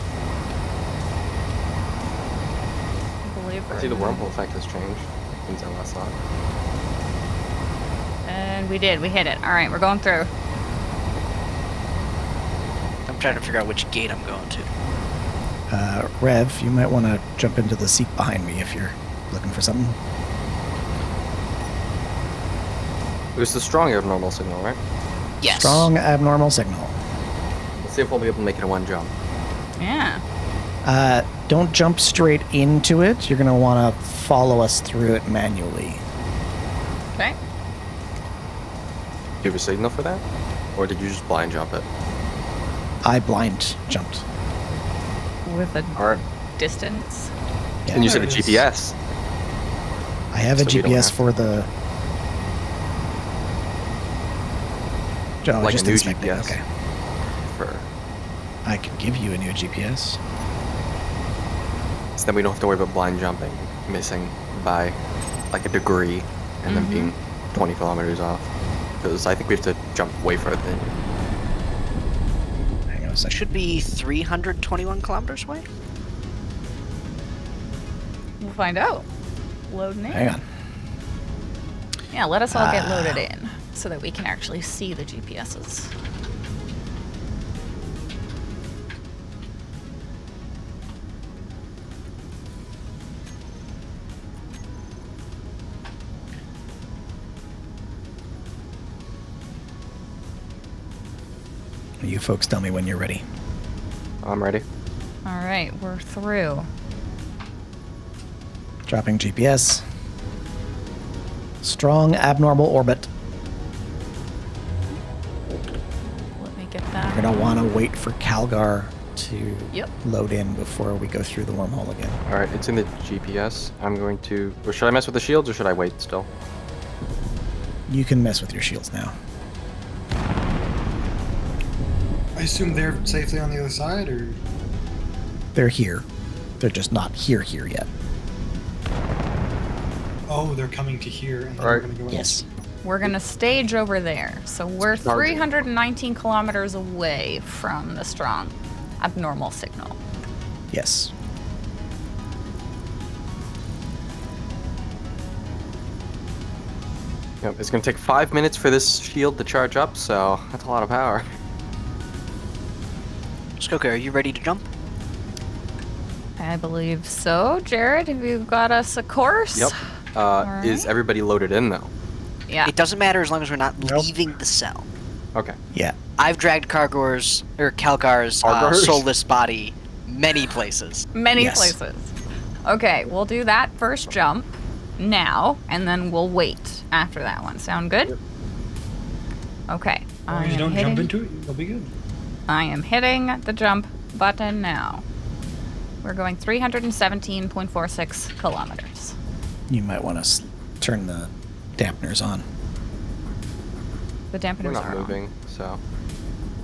I believe I see the wormhole effect has changed since I last saw it. And we did. We hit it. All right, we're going through. I'm trying to figure out which gate I'm going to. Rev, you might want to jump into the seat behind me if you're looking for something. It was the strong abnormal signal, right? Yes. Strong abnormal signal. Let's see if we'll be able to make it in one jump. Yeah. Don't jump straight into it. You're going to want to follow us through it manually. Okay. Do you have a signal for that? Or did you just blind jump it? I blind jumped. With a Alright. distance. Yeah. And you said a There it is. GPS. I have a So we don't GPS have- for the... Oh, Like a just new inspecting. GPS. Okay. For... I can give you a new GPS. So then we don't have to worry about blind jumping, missing by like a degree, and then being 20 kilometers off. Because I think we have to jump way further than Hang on a second. Should be 321 kilometers away. We'll find out. Loading in. Hang on. Yeah, let us all get loaded in so that we can actually see the GPSs. You folks tell me when you're ready. I'm ready. All right, we're through. Dropping GPS. Strong abnormal orbit. Let me get that. We're going to want to wait for Calgar to Yep. load in before we go through the wormhole again. Alright, it's in the GPS. I'm going to... Or should I mess with the shields or should I wait still? You can mess with your shields now. I assume they're safely on the other side, or They're here. They're just not here yet. oh, they're coming to here, and then Alright. we're gonna go. Yes. We're going to stage over there. So we're Target. 319 kilometers away from the strong abnormal signal. Yes. Yep, it's going to take 5 minutes for this shield to charge up, so that's a lot of power. Skoker, are you ready to jump? I believe so. Jared, have you got us a course? Yep. Is right. everybody loaded in though? Yeah. It doesn't matter as long as we're not Nope. leaving the cell. Okay. Yeah. I've dragged Calgar's Calgar's? soulless body many places. Many Yes. places. Okay, we'll do that first jump now, and then we'll wait after that one. Sound good? Okay. As long as you don't jump into it, you'll be good. I am hitting the jump button now. We're going 317.46 kilometers. You might want to turn the dampeners on. The dampeners We're not are on. moving, so...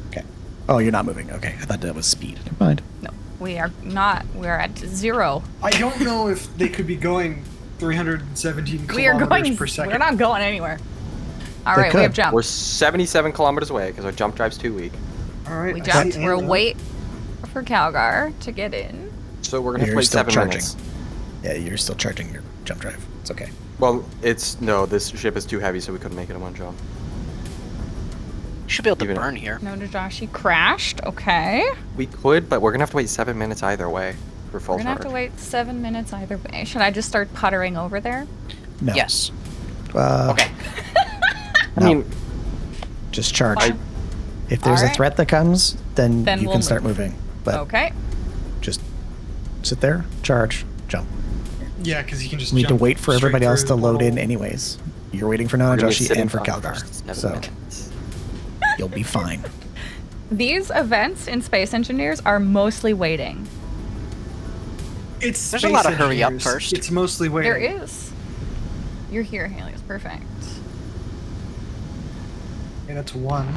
Okay. Oh, you're not moving. Okay. I thought that was speed. Never mind. No, we are not. We're at 0. I don't know if they could be going 317 We are kilometers going. per second. We're not going anywhere. All They right, we have could. jumped. We're 77 kilometers away because our jump drive's too weak. All right. We I jumped. see We'll Anna. wait for Calgar to get in. So we're gonna have to You're wait still 7 charging. minutes. Yeah, you're still charging your jump drive. It's okay. Well, no, this ship is too heavy, so we couldn't make it in one jump. Should be able to Even- burn here. No, Najashi crashed. Okay. We could, but we're gonna have to wait 7 minutes either way for full We're gonna charge. have to wait 7 minutes either way. Should I just start puttering over there? No. Yes. Okay. I mean, Just charge. I- If there's a Alright. threat that comes, then you we'll can start move. moving. But Okay. just sit there, charge, jump. Yeah, because you can just. We need to jump wait for straight everybody else through to the load in portal. anyways. You're waiting for we're gonna be Nanajoshi sitting and for on Calgar. 7 So minutes. you'll be fine. These events in Space Engineers are mostly waiting. It's There's a lot space of hurry up engineers. first. It's mostly waiting. There is. You're here, Helios. Perfect. Yeah, that's one.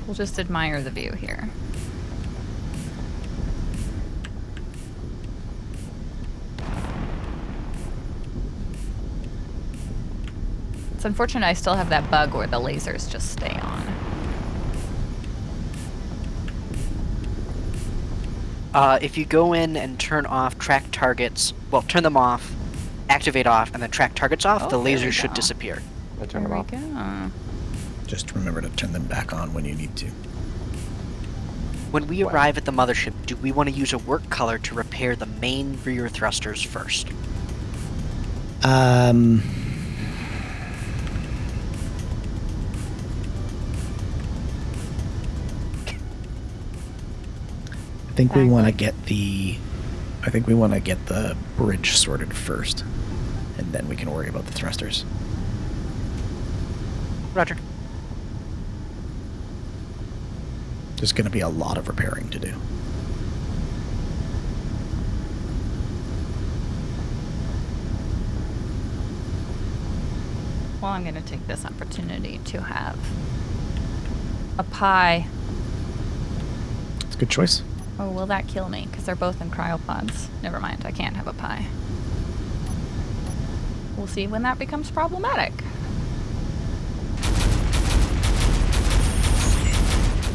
We'll just admire the view here. It's unfortunate I still have that bug where the lasers just stay on. If you go in and turn off track targets, well, turn them off, activate off, and then track targets off, Oh, the there we lasers should go. disappear. I turned There them we off. go. Just remember to turn them back on when you need to. When we Wow. arrive at the mothership, do we want to use a work color to repair the main rear thrusters first? I think we want to Exactly. get the bridge sorted first, and then we can worry about the thrusters. Roger. There's going to be a lot of repairing to do. Well, I'm going to take this opportunity to have a pie. It's a good choice. Oh, will that kill me? Because they're both in cryopods. Never mind, I can't have a pie. We'll see when that becomes problematic.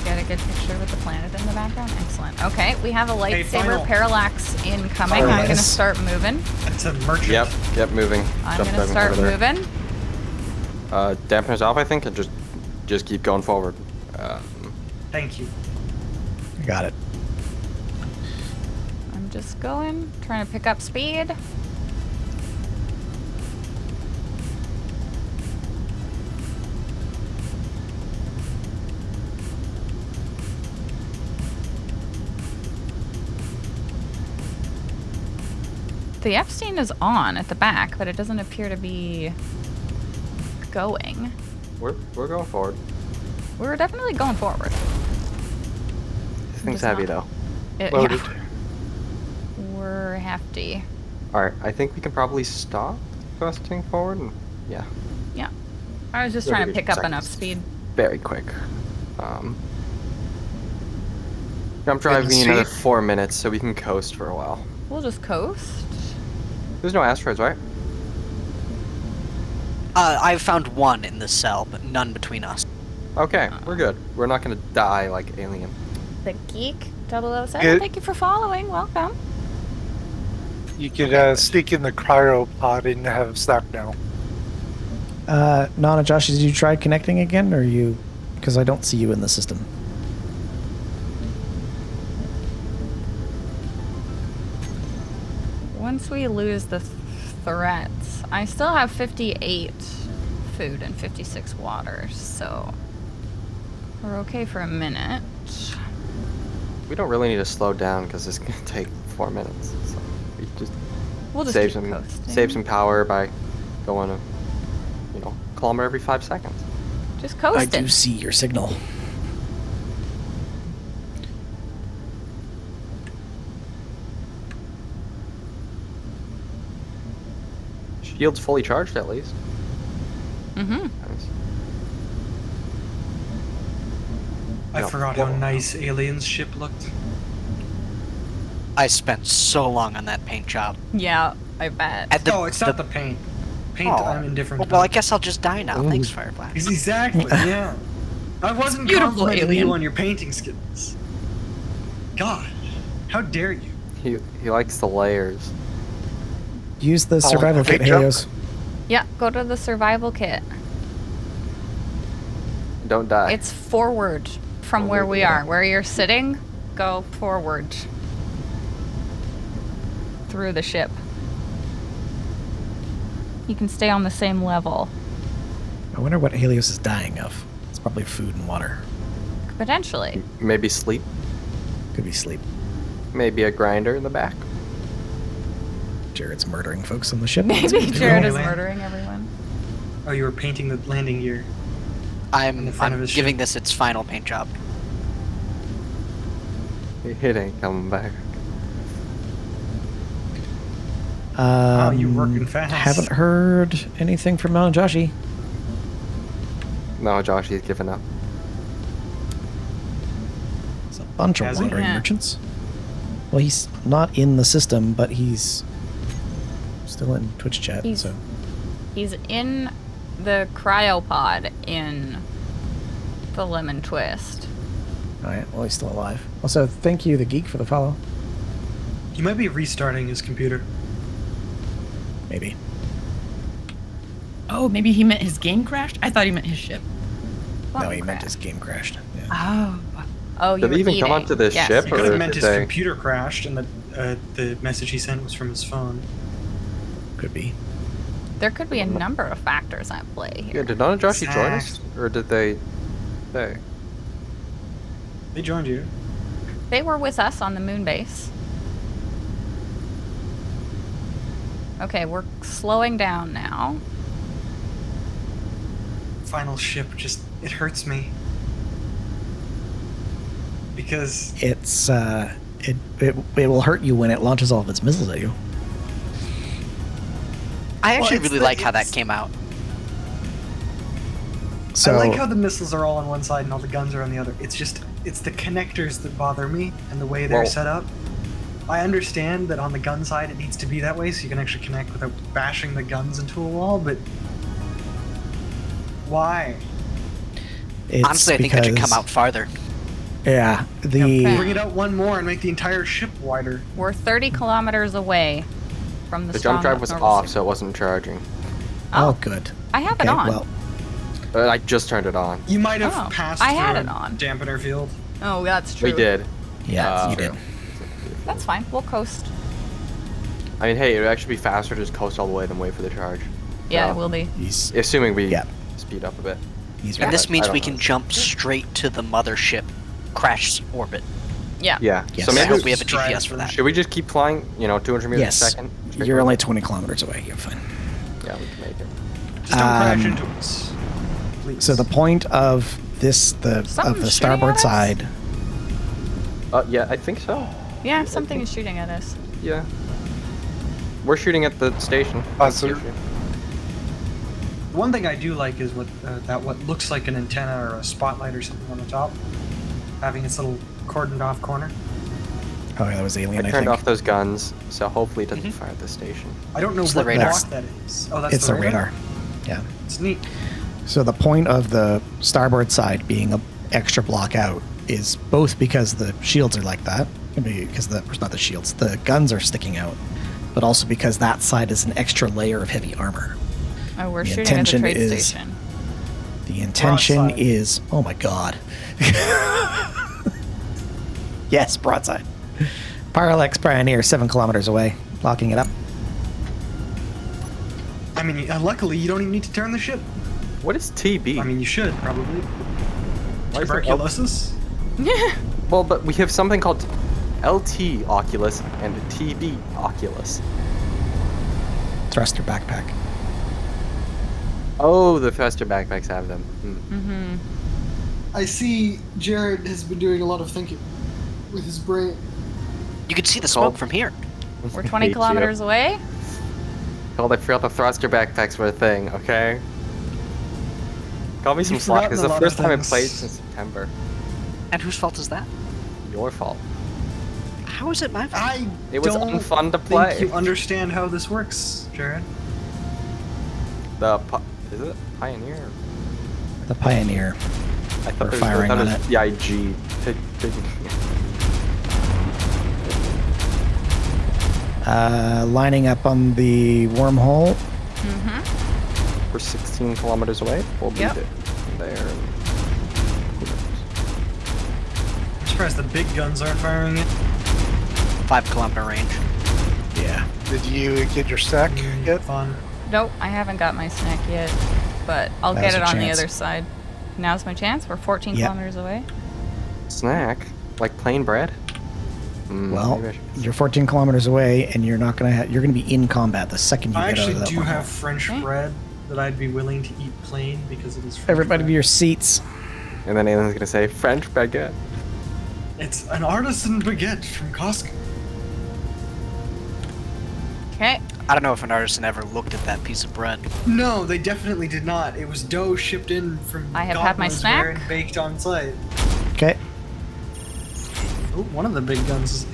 Get a good picture with the planet in the background. Excellent. Okay, we have a lightsaber final. parallax incoming. I'm going to Parallax. start moving. It's a merchant. Yep, moving. I'm Jump going to driving start over there. moving. Dampeners off, I think, and just keep going forward. Thank you. I got it. I'm just going, trying to pick up speed. The Epstein is on at the back, but it doesn't appear to be going. We're going forward. We're definitely going forward. This thing's just heavy not- though. Loaded. We're hefty. All right, I think we can probably stop thrusting forward. And, yeah, Yeah. I was just We'll trying to give it pick up seconds. enough speed. very quick. I'm driving see? another 4 minutes, so we can coast for a while. We'll just coast. There's no asteroids, right? I've found one in this cell, but none between us. Okay, we're good. We're not gonna die like Alien. The Geek 007, Good. thank you for following. Welcome. You could sneak in the cryopod and have Snap now. Nana, Josh, did you try connecting again, or you? Because I don't see you in the system. Once we lose the threats, I still have 58 food and 56 water, so we're okay for a minute. We don't really need to slow down because it's gonna take 4 minutes. So we just We'll just save keep some coasting. power by going a kilometer every 5 seconds. Just I coasting. do see your signal. Shield's fully charged at least. Mm-hmm. Nice. I No, forgot how well- nice Alien's ship looked. I spent so long on that paint job. Yeah, I bet. At the, No, it's not the paint. Paint, Oh. I'm indifferent. Well, I about. guess I'll just die now. Thanks, Firefly. Exactly, yeah. I wasn't Beautiful complimenting alien. you on your painting skills. God, how dare you? He likes the layers. Use the like survival the kit, big jump? Helios. Yeah, go to the survival kit. Don't die. It's forward from where we are. Where you're sitting, go forward through the ship. You can stay on the same level. I wonder what Helios is dying of. It's probably food and water. Potentially. Maybe sleep. Could be sleep. Maybe a grinder in the back. Jared's murdering folks on the ship. Maybe Jared is Land. murdering everyone. Oh, you were painting the landing gear. On the front of I'm his giving ship. this its final paint job. It ain't coming back. you working fast. Haven't heard anything from Mount Joshi. No, Josh, he's given up. There's a bunch of Has he? wandering Yeah. merchants. Well, he's not in the system, but he's still in Twitch chat. He's- So He's in the cryopod in the lemon twist. all right. Well, he's still alive. Also, thank you, the geek, for the follow. He might be restarting his computer. Maybe. Oh, maybe he meant his game crashed? I thought he meant his ship. No, he meant his game crashed. Yeah. Oh. Oh, you Did were they even eating. come onto the Yes. ship? He could Or have meant did his they- computer crashed, and the message he sent was from his phone. Could be. There could be a number of factors at play Yeah, here. did none of Joshy join us? Or did they stay? They joined you. They were with us on the moon base. Okay, we're slowing down now. Final ship it hurts me. Because It's it will hurt you when it launches all of its missiles at you. I actually it's really the- like how that it's- came out. So I like how the missiles are all on one side and all the guns are on the other. It's the connectors that bother me and the way they're Well- set up. I understand that on the gun side it needs to be that way so you can actually connect without bashing the guns into a wall, but why? it's Honestly, I think that should come because- out farther. Yeah, the Okay. Bring it out one more and make the entire ship wider. We're 30 kilometers away from the The jump drive was normal off, sea- so it wasn't charging. oh good. I have Okay, it on. well, I just turned it on. You might have Oh, passed I had through it a on. dampener field. Oh, that's true. We did. yeah, you true. did. That's fine. We'll coast. I mean, hey, it would actually be faster to just coast all the way than wait for the charge. Yeah, So, it will be. He's Assuming we Yeah. speed up a bit. he's And right. this means I we don't can know. jump straight to the mothership crash orbit. Yeah. Yeah. Yes. So I maybe hope we have a Just drive GPS for that. should we just keep flying? 200 meters Yes, a second. you're only 20 kilometers away. You're fine. Yeah, we can make it. Just don't crash Um, into us. Please. So the point of this, of Something's the shooting starboard at us? side, Yeah, I think so. Yeah, something is shooting at us. Yeah. We're shooting at the station. Positive. One thing I do like is what looks like an antenna or a spotlight or something on the top, having its little cordoned off corner. oh yeah, that was alien. I I turned think off those guns, so hopefully it doesn't fire at the station. I don't know It's the what radar. block that is. Oh, that's it's the a radar. Yeah. It's neat. So the point of the starboard side being a extra block out is both because the shields are like that, because not the shields, the guns are sticking out, but also because that side is an extra layer of heavy armor. Oh, we're The shooting at the intention trade is- station. The intention Broadside. is, oh my god. Yes, broadside. Parallax Pioneer, 7 kilometers away, locking it up. I mean, luckily you don't even need to turn the ship. What is TB? I mean, you should probably. Why is it Tuberculosis. well, but we have something called LT Oculus and TB Oculus. Thruster backpack. Oh, the faster backpacks have them. Mm-hmm. I see Jared has been doing a lot of thinking with his brain. You can see the smoke Oh. from here. We're 20 kilometers away. Well, I forgot the thruster backpacks were a thing, okay? Got me some You've slack. This is the forgotten a lot first of time I things. played since September. And whose fault is that? Your fault. How is it my fault? I It was don't unfun to think play. you understand how this works, Jared. Is it Pioneer? The Pioneer. I thought We're it was firing on it. the IG. Lining up on the wormhole. Mm-hmm. We're 16 kilometers away. We'll Yep. beat it there. I'm surprised the big guns aren't firing it. 5-kilometer range. Yeah. Did you get your stack yet? Fun. Nope, I haven't got my snack yet, but I'll Now's get it your on chance. the other side. Now's my chance. We're 14 Yep. kilometers away. Snack? Like plain bread? Well, Maybe I should- you're 14 kilometers away, and you're not gonna. You're gonna be in combat the second you I get out actually of that do wormhole. have French Okay. bread that I'd be willing to eat plain because it is French Everybody to bread. your seats. And then Aiden's gonna say French baguette. It's an artisan baguette from Costco. Okay. I don't know if an artisan ever looked at that piece of bread. No, they definitely did not. It was dough shipped in from I have God had my knows snack. where and baked on site. Okay. Oh, one of the big guns is.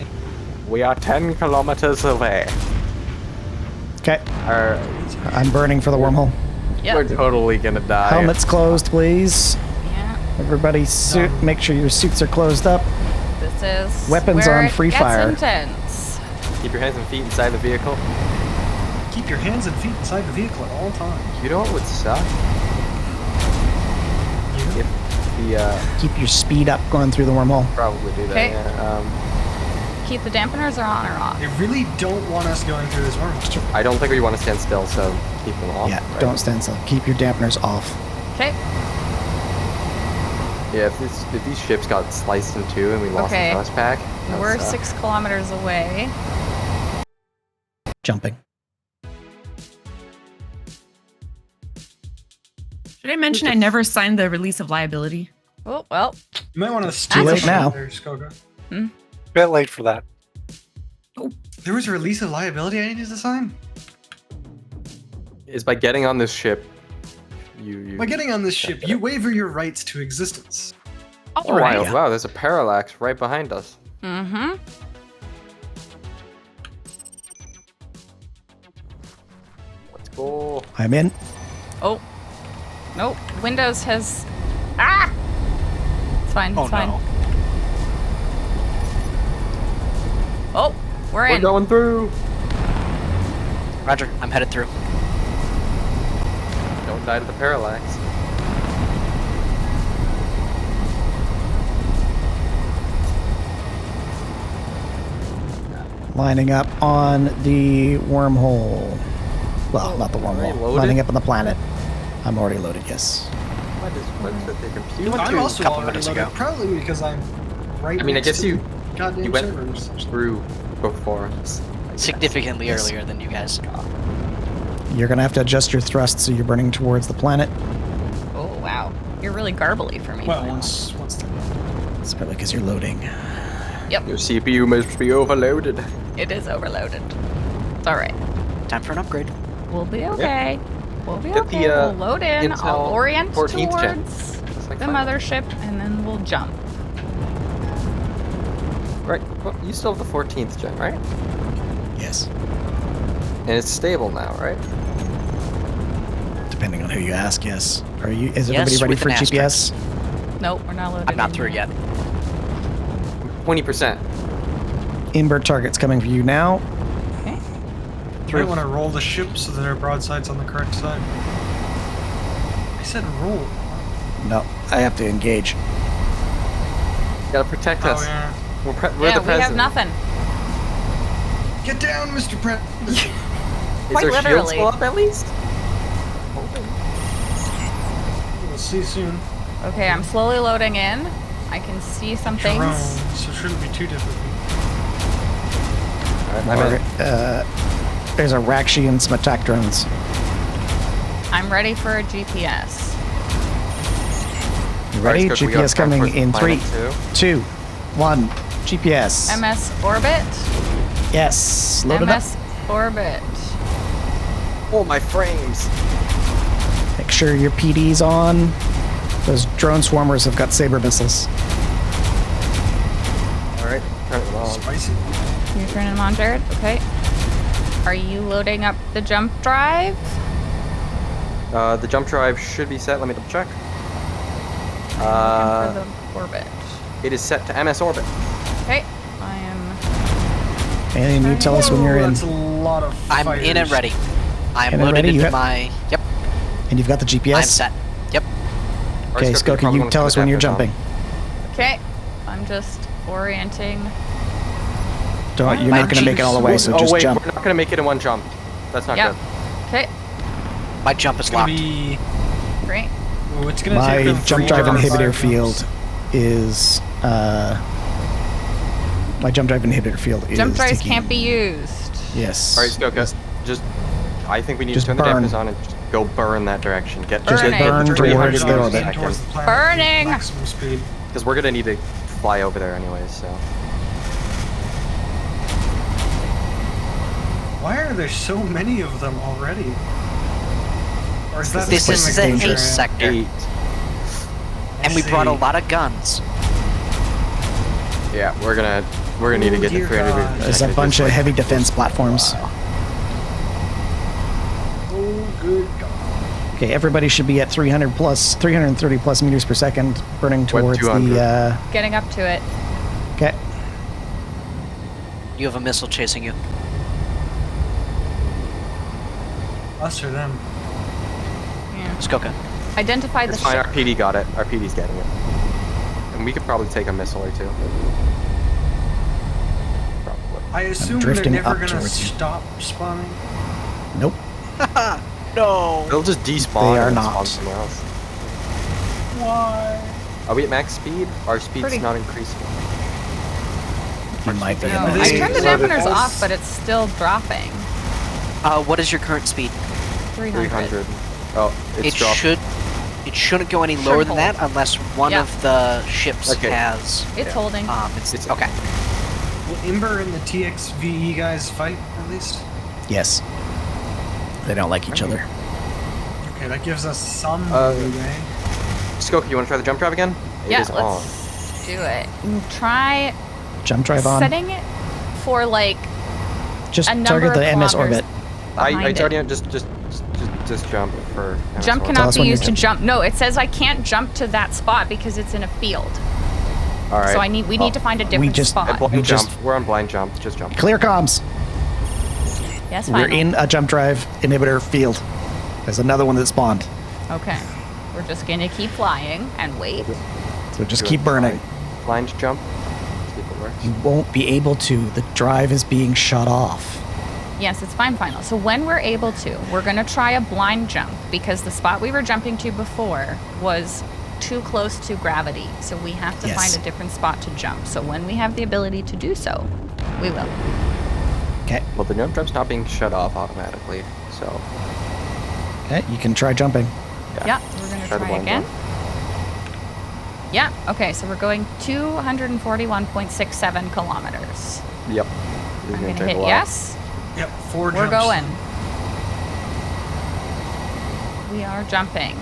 We are 10 kilometers away. Okay. Alright. I'm burning for the wormhole. We're Yep. totally gonna die. Helmets closed, please. Yeah. Everybody, suit. Make sure your suits are closed up. This is Weapons where on it free gets fire. intense. Keep your hands and feet inside the vehicle. Keep your hands and feet inside the vehicle at all times. You know what would suck? Yeah. If the Keep your speed up going through the wormhole. probably do that. Okay. Yeah. Keep the dampeners are on or off? They really don't want us going through this wormhole. I don't think we want to stand still, so keep them off. Yeah, right? don't stand still. Keep your dampeners off. Okay. Yeah, if these ships got sliced in two and we lost Okay. the thrust pack, that would We're suck. 6 kilometers away. Jumping. Should I mention I never signed the release of liability? Oh, well. You might want to Too steal late now. there, Skoga. Bit late for that. There was a release of liability I needed to sign? Is by getting on this ship, you By getting on this ship, you waiver your rights to existence. All Oh, right. wow, wow, there's a parallax right behind us. Mm-hmm. Let's go. I'm in. Oh. Nope. Windows has... Ah! It's fine. It's Oh, fine. no. Oh, we're We're in. going through. Roger, I'm headed through. Don't die to the parallax. Lining up on the wormhole. Well, not the Already wormhole. loaded? Lining up on the planet. I'm already loaded, yes. What is it? The computer? went I'm through also a couple already minutes loaded, ago. probably because I'm right I mean, I next guess to you the goddamn you went servers. through before us. I guess. Significantly Yes. earlier than you guys. You're going to have to adjust your thrust so you're burning towards the planet. Oh, wow. You're really garbly for me. Well, now. once the It's probably because you're loading. Your CPU must be overloaded. It is overloaded. It's alright. Time for an upgrade. We'll be okay. We'll be Get okay. the, We'll load in. Intel I'll orient 14th gen. towards That's like the fine. mothership, and then we'll jump. Right. Well, you still have the 14th gen, right? Yes. And it's stable now, right? Depending on who you ask, yes. Is Yes, everybody ready with for an GPS? Nope, we're not loaded. I'm not in through yet. 20%. Invert targets coming for you now. Okay. I want to roll the ship so that our broadside's on the correct side. I said roll. No, I have to engage. You gotta protect Oh us. yeah. We're Yeah, the we have president. nothing. Get down, Mr. Pratt. Is Quite our shield literally. still up at least? We'll see soon. Okay, I'm slowly loading in. I can see some things. Drone, so it shouldn't be too difficult. Alright, I'm in. There's a Rakshi and some attack drones. I'm ready for a GPS. You ready? Alright, Skook, we gotta GPS turn coming towards the in planet 3, too. 2, 1. GPS. MS orbit. Yes. Load it up. MS orbit. Oh, my frames. Make sure your PD's on. Those drone swarmers have got saber missiles. Alright, turn it on. Spicy. You're turning them on, Jared? Okay. Are you loading up the jump drive? The jump drive should be set. Let me double check. For the orbit. It is set to MS orbit. Okay. I am. And you tell us when you're in. That's a lot of I'm fighters. in and ready. I'm In and loaded ready? You into have- my... Yep, And you've got the GPS? I'm set. Yep. Okay, Skoka, you tell us when you're jumping. Okay. I'm just orienting. Don't, you're My not going to make it all the way, so oh just wait, jump. we're not gonna make it in one jump. That's not Yep. good. Okay. My jump is It's gonna locked. be. Great. Oh, it's gonna take My them jump 3 drive jumps. inhibitor 5 field jumps. is. My jump drive inhibitor field is. Jump drives taking- can't be used. Yes. Alright, Skoka, just I think we need Just to turn burn. the dampers on and just go burn that direction. Get Just get burn the towards 300 the meters orbit. a Heading towards second. the planet. Burning! Maximum speed. Because we're gonna need to fly over there anyways, so. Why are there so many of them already? Or is that This just is like a danger. haste sector. 8. And we brought a lot of guns. Yeah, we're gonna need to Oh, get the dear 300 God. meters. There's a bunch of heavy defense platforms. Oh, good God. Okay, everybody should be at 330 plus meters per second, burning towards 200. the. Getting up to it. Okay. You have a missile chasing you. Us or them? Yeah. Skoka. Identify the It's fine. ship. Our PD got it. Our PD's getting it. And we could probably take a missile or two. Probably. I assume they're drifting never up gonna towards you. stop spawning. Nope. No. They'll just despawn They are and not. spawn somewhere else. Why? Are we at max speed? Our speed's Pretty- not increasing. You might be. No, in the I They- turned the so dampeners it- off, but it's still dropping. What is your current speed? 300. 300. Oh, it's It dropped. shouldn't go any lower than hold. that unless one Yeah. of the ships Okay. has. It's holding. It's okay. Will Ember and the TXVE guys fight at least? Yes. They don't like each other. Okay, that gives us some leeway. Skoka, you want to try the jump drive again? It Yeah, is let's on. do it. Try Jump drive on. setting it for like Just a number target of the MS kilometers orbit. I behind already it. just jump for. Jump MS1. cannot us be when you used to jump. jump. No, it says I can't jump to that spot because it's in a field. All right. So we need to find a different just- spot. Blind We jump. just- We're on blind jump. Just jump. Clear comms. Yes, We're fine. in a jump drive inhibitor field. There's another one that spawned. Okay. We're just gonna keep flying and wait. So just Do keep a burning. Blind jump. See if it works. You won't be able to. The drive is being shut off. Yes, it's fine, final. So when we're able to, we're gonna try a blind jump because the spot we were jumping to before was too close to gravity. So we have to Yes. find a different spot to jump. So when we have the ability to do so, we will. Okay. Well, the jump drive's not being shut off automatically, so Okay. You can try jumping. Yeah, we're gonna Try the try blind again. jump. Yeah, okay, so we're going 241.67 kilometers. Yep. This is I'm gonna gonna take a hit while. yes. Yep, 4 We're jumps. going. We are jumping.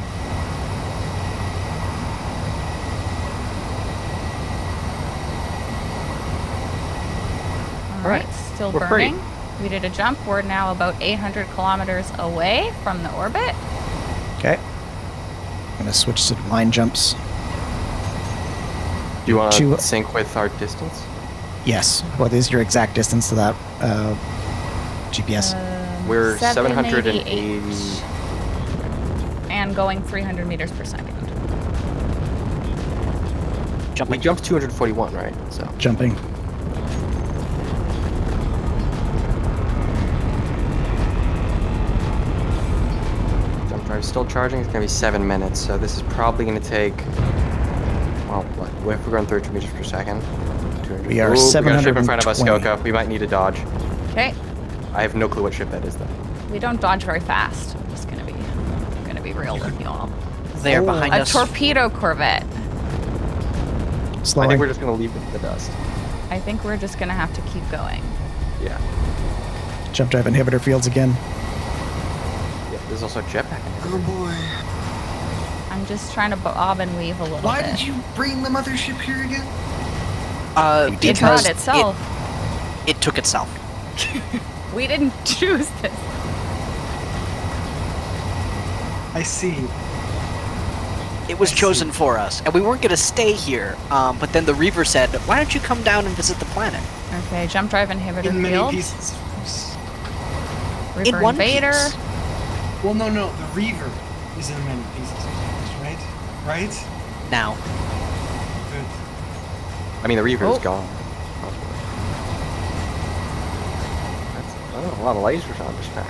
All right, still We're free. burning. We did a jump. We're now about 800 kilometers away from the orbit. Okay. I'm gonna switch to line jumps. Do you want Two- to sync with our distance? Yes. What is your exact distance to that GPS? We're 788. 780. And going 300 meters per second. We Jumping. jumped 241, right? So Jumping. jump drive's still charging. It's gonna be 7 minutes, so this is probably gonna take. Well, what if we're going 30 meters per second? 200. We are Ooh, we got a ship in front of us, 720. Skoka. We might need to dodge. Okay, I have no clue what ship that is, though. we don't dodge very fast. I'm just gonna be real with you all. They are behind A us. torpedo corvette. I Slowing. think we're just gonna leave it in the dust. I think we're just gonna have to keep going. Yeah. Jump drive inhibitor fields again. Yeah. There's also a jetpack. Oh boy. I'm just trying to bob and weave a little Why bit. did you bring the mothership here again? You did It brought because itself. It took itself. We didn't choose this. I see. It was I chosen see. for us, and we weren't gonna stay here. But then the Reaver said, "Why don't you come down and visit the planet?" Okay, jump drive inhibitor In many field. pieces. Reaver In one invader. piece. Well, no, the Reaver is in many pieces, right? Right? Now, Good. I mean, the Reaver is Oh. gone. That's a lot of lasers on this time.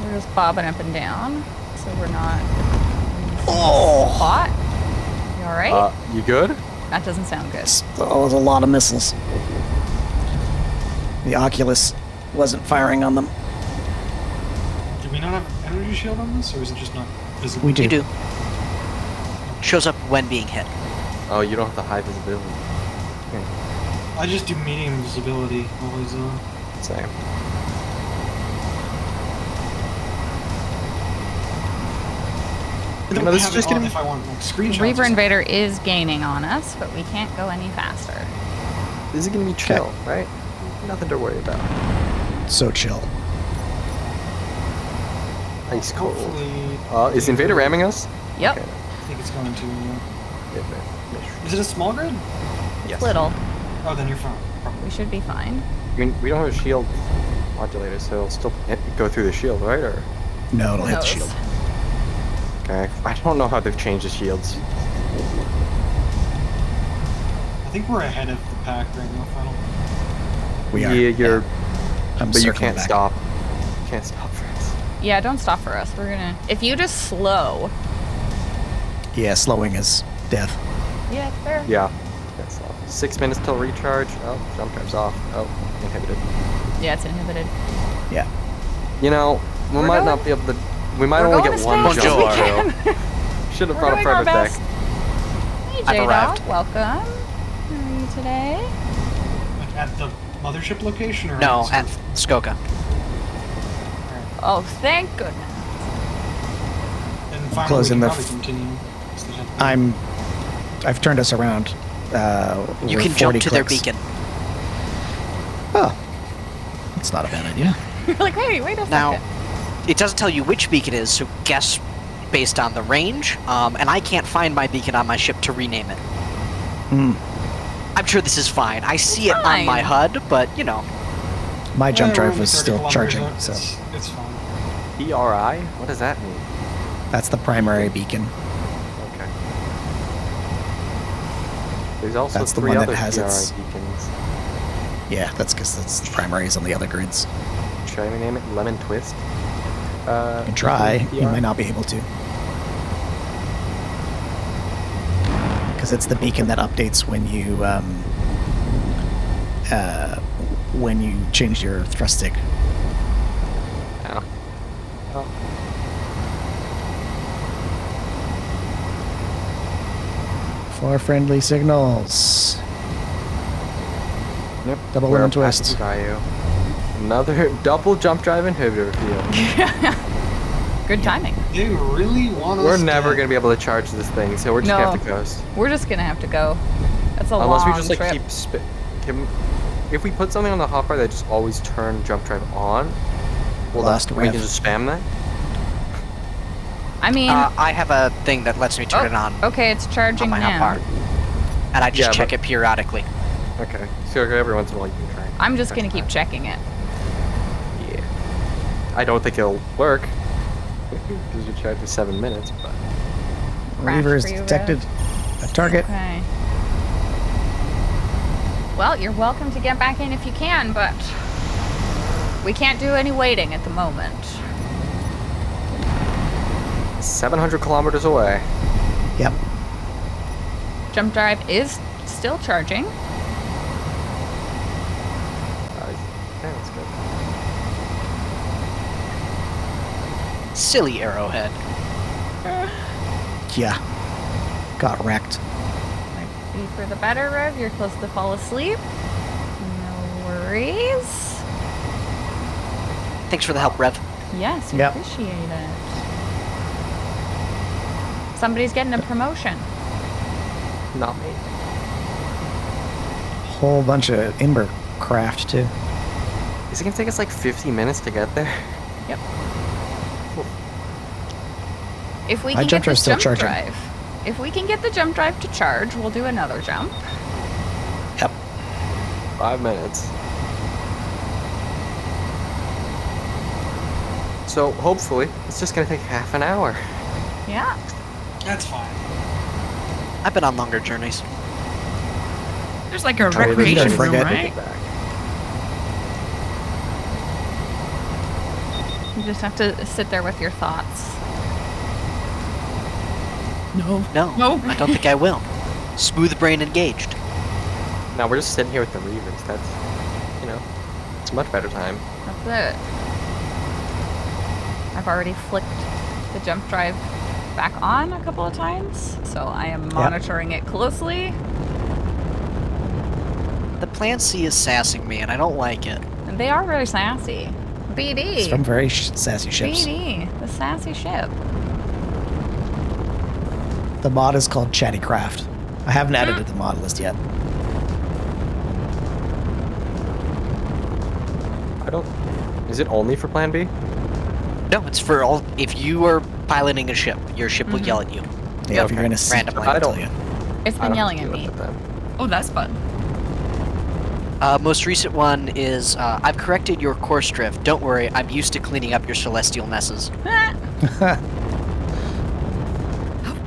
We're just bobbing up and down, so we're not. Oh! Hot. You all right? You good? That doesn't sound good. That was a lot of missiles. The Oculus wasn't firing on them. Do we not have energy shield on this, or is it just not visible? We do. you do. Shows up when being hit. Oh, you don't have the high visibility. I just do medium visibility always on. Same. And then No, we this is have just it on gonna be- if I want like screenshots. or Reaver something. invader is gaining on us, but we can't go any faster. This is gonna be chill, right? Nothing to worry about. So chill. Ice cold. Hopefully. Is the invader ramming us? Yep. Okay. I think it's going to. Yeah, but- Is it a small grid? Yes. Little. Oh, then you're fine. We should be fine. I mean, we don't have a shield modulator, so it'll still go through the shield, right? Or No, it'll hit the Knows. shield. okay. I don't know how they've changed the shields. I think we're ahead of the pack right now, Final. We are. Yeah, you're. I'm But you circling can't back. stop. You can't stop for us. Yeah, don't stop for us. We're gonna. If you just slow. Yeah, slowing is death. Yeah, fair. Yeah. That's all. 6 minutes till recharge. Oh, jump drive's off. Oh, inhibited. Yeah, it's inhibited. Yeah. You know, we We're might going- not be able to. We might We're only going get as one fast as jump we drive. can. Should have We're brought a doing our private deck. best. Hey, I've J-Dog. arrived. Welcome. How are you today? Like at the mothership location or? No, at at Skoka. Oh, thank goodness. Then finally Closing we the can probably continue. 'cause they have- I've turned us around. You we're can jump 40 to their clicks. beacon. Oh, that's not a bad idea. You're like, hey, wait a Now, second. it doesn't tell you which beacon it is, so guess based on the range. And I can't find my beacon on my ship to rename it. Hmm. I'm sure this is fine. I see it on Fine. my HUD, but you know. My jump we're drive only was 30 still kilometers charging, out. so It's fine. ERI? What does that mean? that's the primary beacon. Okay. There's also That's the 3 one that other has PRI its- beacons. Yeah, that's because that's the primaries on the other grids. Should I rename it Lemon Twist? You can try. beacon You PRI? might not be able to. Because it's the beacon that updates when you change your thrust stick. Oh. Oh. For friendly signals. Yep. Double we're lemon up past twist. Gaio. Another double jump drive inhibitor field. Good timing. They really want us We're never dead. going to be able to charge this thing, so we're just going to have to No. coast. We're just gonna have to go. That's a Unless long we just like trip. if we put something on the hotbar that just always turn jump drive on, well, Lost we rev. can just spam that. I mean, I have a thing that lets me turn oh, it on okay, it's charging on my now. hotbar. And I just Yeah, check but- it periodically. Okay. So every once in a while you can try. I'm just gonna press keep that. checking it. Yeah. I don't think it'll work because you tried for 7 minutes, but Crash Reaver is for you, detected. A target. Okay. Well, you're welcome to get back in if you can, but we can't do any waiting at the moment. 700 kilometers away. Yep. Jump drive is still charging. Yeah, that's good. Silly arrowhead. Yeah. Got wrecked. Might be for the better, Rev. You're close to fall asleep. No worries. Thanks for the help, Rev. Yes, we Yep. appreciate it. Somebody's getting a promotion. Not me. Whole bunch of Ember craft too. Is it gonna take us like 50 minutes to get there? Yep. If we My can jump get this drive's still jump charging. drive, if we can get the jump drive to charge, we'll do another jump. Yep. 5 minutes. So hopefully it's just gonna take half an hour. Yeah. That's fine. I've been on longer journeys. There's like a Try to recreation don't room, forget. right? Back. You just have to sit there with your thoughts. No. Oh. No, No. I don't think I will. Smooth brain engaged. Now we're just sitting here with the Reavers. That's, you know, it's a much better time. That's it. I've already flicked the jump drive back on a couple of times, so I am monitoring it closely. The Plan C is sassing me, and I don't like it. And they are very sassy. BD. It's from very sassy ships. BD, the sassy ship. The mod is called Chatty Craft. I haven't added it to the mod list yet. I don't. Is it only for Plan B? No, it's for all. If you are piloting a ship, your ship will yell at you. Yeah, if you're in a seat, Randomly. I'll tell you. It's I been don't yelling have at to deal me. with it then. Oh, that's fun. Most recent one is I've corrected your course drift. Don't worry, I'm used to cleaning up your celestial messes. How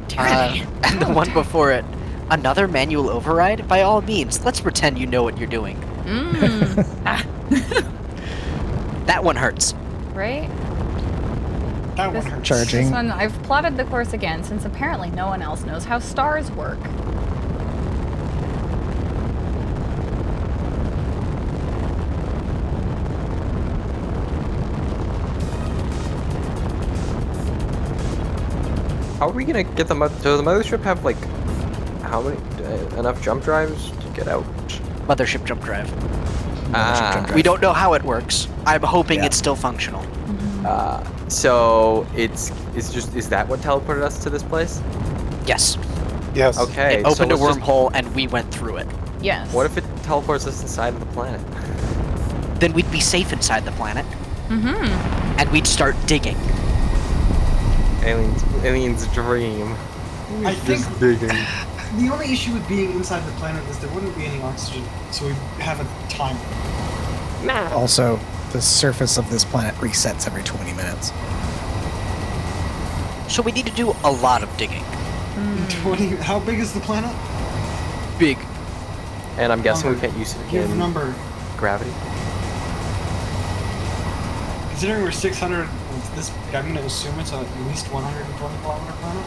dare they? And the one before it, another manual override? By all means, let's pretend you know what you're doing. Ah. That one hurts. Right? That one This- hurts. Charging. This one, I've plotted the course again since apparently no one else knows how stars work. How are we gonna get them up? Does the mothership have like how many enough jump drives to get out? Mothership jump drive. Ah. Jump drive. We don't know how it works. I'm hoping Yeah. it's still functional. So it's just is that what teleported us to this place? Yes. Yes. Okay. It opened so a let's just- wormhole and we went through it. Yes. What if it teleports us inside of the planet? Then we'd be safe inside the planet. Mm-hmm. And we'd start digging. Alien's dream. I think Just digging. the only issue with being inside the planet is there wouldn't be any oxygen, so we have a timer. Also, the surface of this planet resets every 20 minutes. So we need to do a lot of digging. 20. How big is the planet? Big. And I'm guessing we Number. can't use it Give a in number. gravity. Considering we're 600, this I'm going to assume it's at least 120 kilometer planet.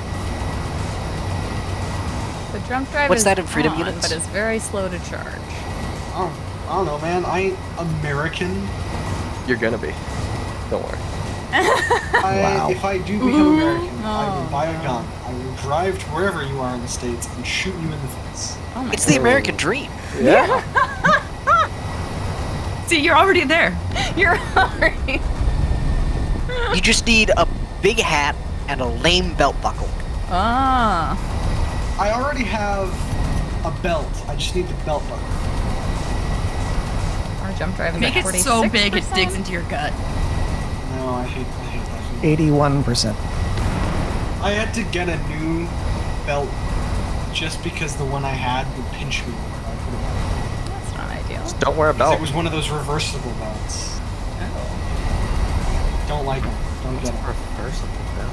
The jump drive What's is that in freedom on, units? but it's very slow to charge. I don't know, man. I ain't American. You're gonna be. Don't worry. Wow. If I do become American, I Oh, will buy a no. gun. I will drive to wherever you are in the States and shoot you in the face. Oh my It's the American dream. Yeah. See, you're already there. You're already. You just need a big hat and a lame belt buckle. Ah. I already have a belt. I just need the belt buckle. Our jump drive is Make at it so big it 46%. digs into your gut. No, I hate that. 81%. I had to get a new belt just because the one I had would pinch me. when I put it on. That's not ideal. Don't wear a 'Cause belt. It was one of those reversible belts. Oh. Don't like them. Don't get them. Reversible belt.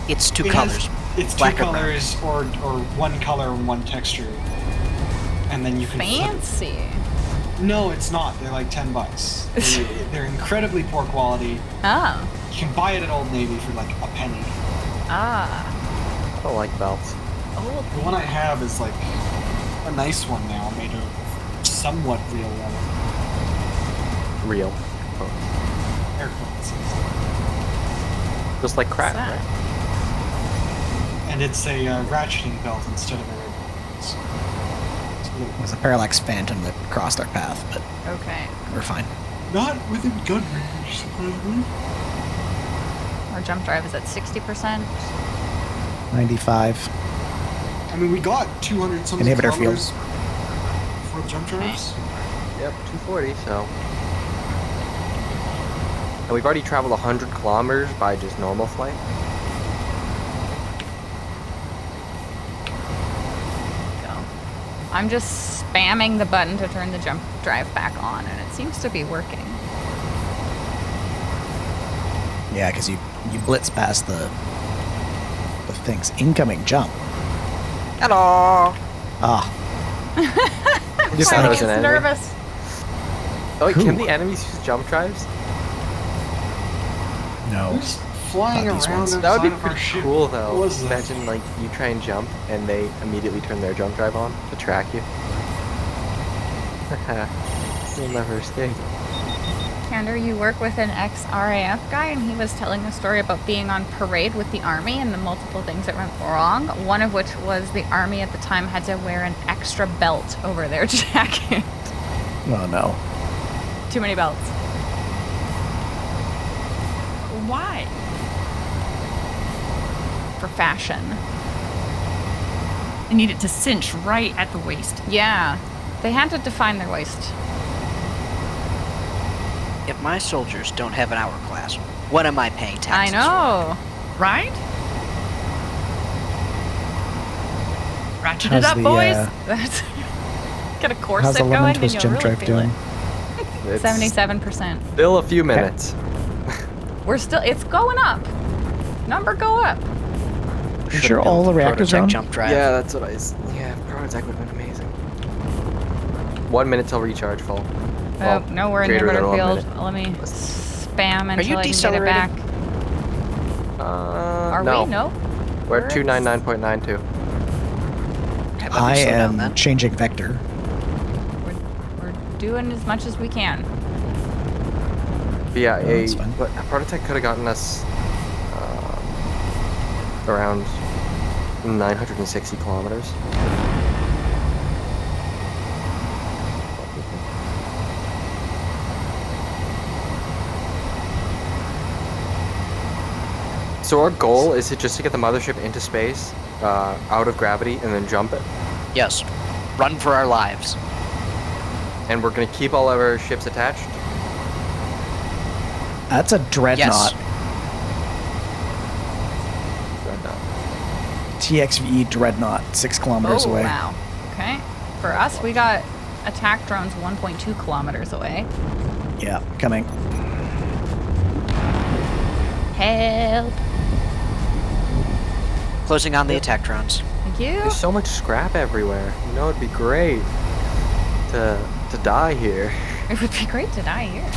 It's two It colors. has- it's two black or brown. colors or one color and one texture. And then you can flip it. Fancy. No, it's not. They're like $10. They're incredibly poor quality. Ah. You can buy it at Old Navy for like a penny. Ah. I don't like belts. Oh. The one I have is like a nice one now, made of somewhat real leather. Real. Air quotes. Just like crack, What's that? right? And it's a ratcheting belt instead of a ribbon. So, it's a It little- was a Parallax Phantom that crossed our path, but Okay. we're fine. Not within gun range, surprisingly. Our jump drive is at 60%. 95. I mean, we got 200 something Inhibitor kilometers fields. for jump drives. Yep, 240, so. And we've already traveled 100 kilometers by just normal flight. Go. I'm just spamming the button to turn the jump drive back on, and it seems to be working. Yeah, because you blitz past the things. Incoming jump. Hello. Ah. Just Finding thought it was it's an enemy. nervous. Oh, wait, can Who? the enemies use jump drives? No. Who's flying Not these around ones. outside That would be of our pretty ship? cool, What though. was that? Imagine, like, you try and jump, and they immediately turn their jump drive on to track you. You'll never escape. Kander, you work with an ex-RAF guy, and he was telling a story about being on parade with the Army and the multiple things that went wrong, one of which was the Army at the time had to wear an extra belt over their jacket. Oh, no. Too many belts. Why? For fashion. I need it to cinch right at the waist. Yeah. They had to define their waist. If my soldiers don't have an hourglass, What am I paying I taxes know. Right? Ratchet How's it up, the, boys. That's get a how's corset the lemon going and twist you'll jump really drive feel doing? It's 77%. still a few minutes. We're still. It's going up. Number go up. You sure all the reactors are Prototech on? jump drive. Yeah, that's what yeah, Prototech would have been amazing. 1 minute till recharge full. Oh no, we're in greater than inverter 1 field. minute. Let me spam you until I can get it back. Are no. we? No. We're at 299.92. Okay, let me I slow down am then. changing vector. We're doing as much as we can. But yeah, Oh, that's fine. but a Prototech could have gotten us around 960 kilometers. So our goal is just to get the mothership into space, out of gravity, and then jump it. Yes. Run for our lives. And we're gonna keep all of our ships attached. That's a dreadnought. Yes. TXVE dreadnought, 6 kilometers Oh away. wow. Okay. For us, we got attack drones 1.2 kilometers away. Yeah, coming. Help. Closing on the attack drones. Thank you. There's so much scrap everywhere. You know, it'd be great to die here. It would be great to die here.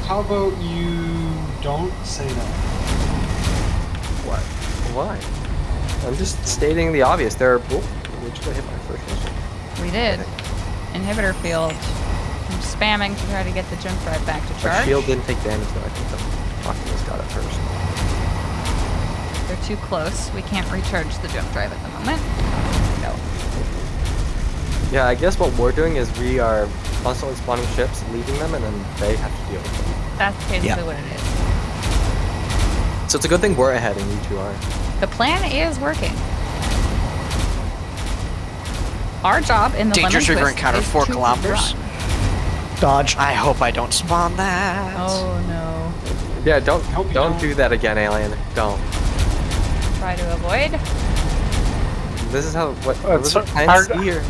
How about you don't say that? What? Why? I'm just stating the obvious. There are. Oh, we just got hit by first mission. We did. Inhibitor field. I'm spamming to try to get the jump drive back to Our charge. shield didn't take damage though. I think the Optimus got it first. They're too close. We can't recharge the jump drive at the moment. No. Yeah, I guess what we're doing is we are constantly spawning ships, leaving them, and then they have to deal with them. That's basically Yeah. what it is. So it's a good thing we're ahead and you two aren't. The plan is working. Our job in the Danger lemon trigger twist encounter is 4 to kilometers. run. Dodge. I hope I don't spawn that. Oh no. Yeah, don't Hope you don't don't. do that again, alien. Don't. Try to avoid. This is how what It's was it? hard- Here.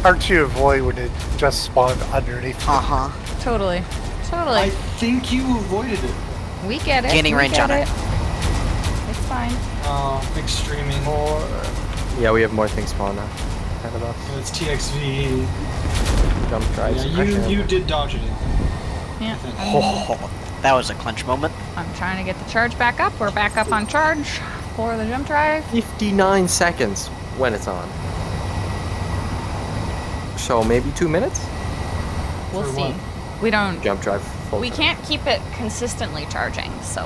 Hard to avoid when it just spawned underneath you. Uh-huh. Totally. I Totally. think you avoided it. We get it. Gaining we range get on it. It's fine. Big streaming. Yeah, we have more things spawned now. Ahead of us. It's TXV. Jump drive Yeah, suppression. you did dodge it. Yeah. I think. Oh, that was a clinch moment. I'm trying to get the charge back up. We're back up on charge for the jump drive. 59 seconds when it's on. So maybe 2 minutes? We'll For see. what? We don't. Jump drive full We charge. can't keep it consistently charging, so.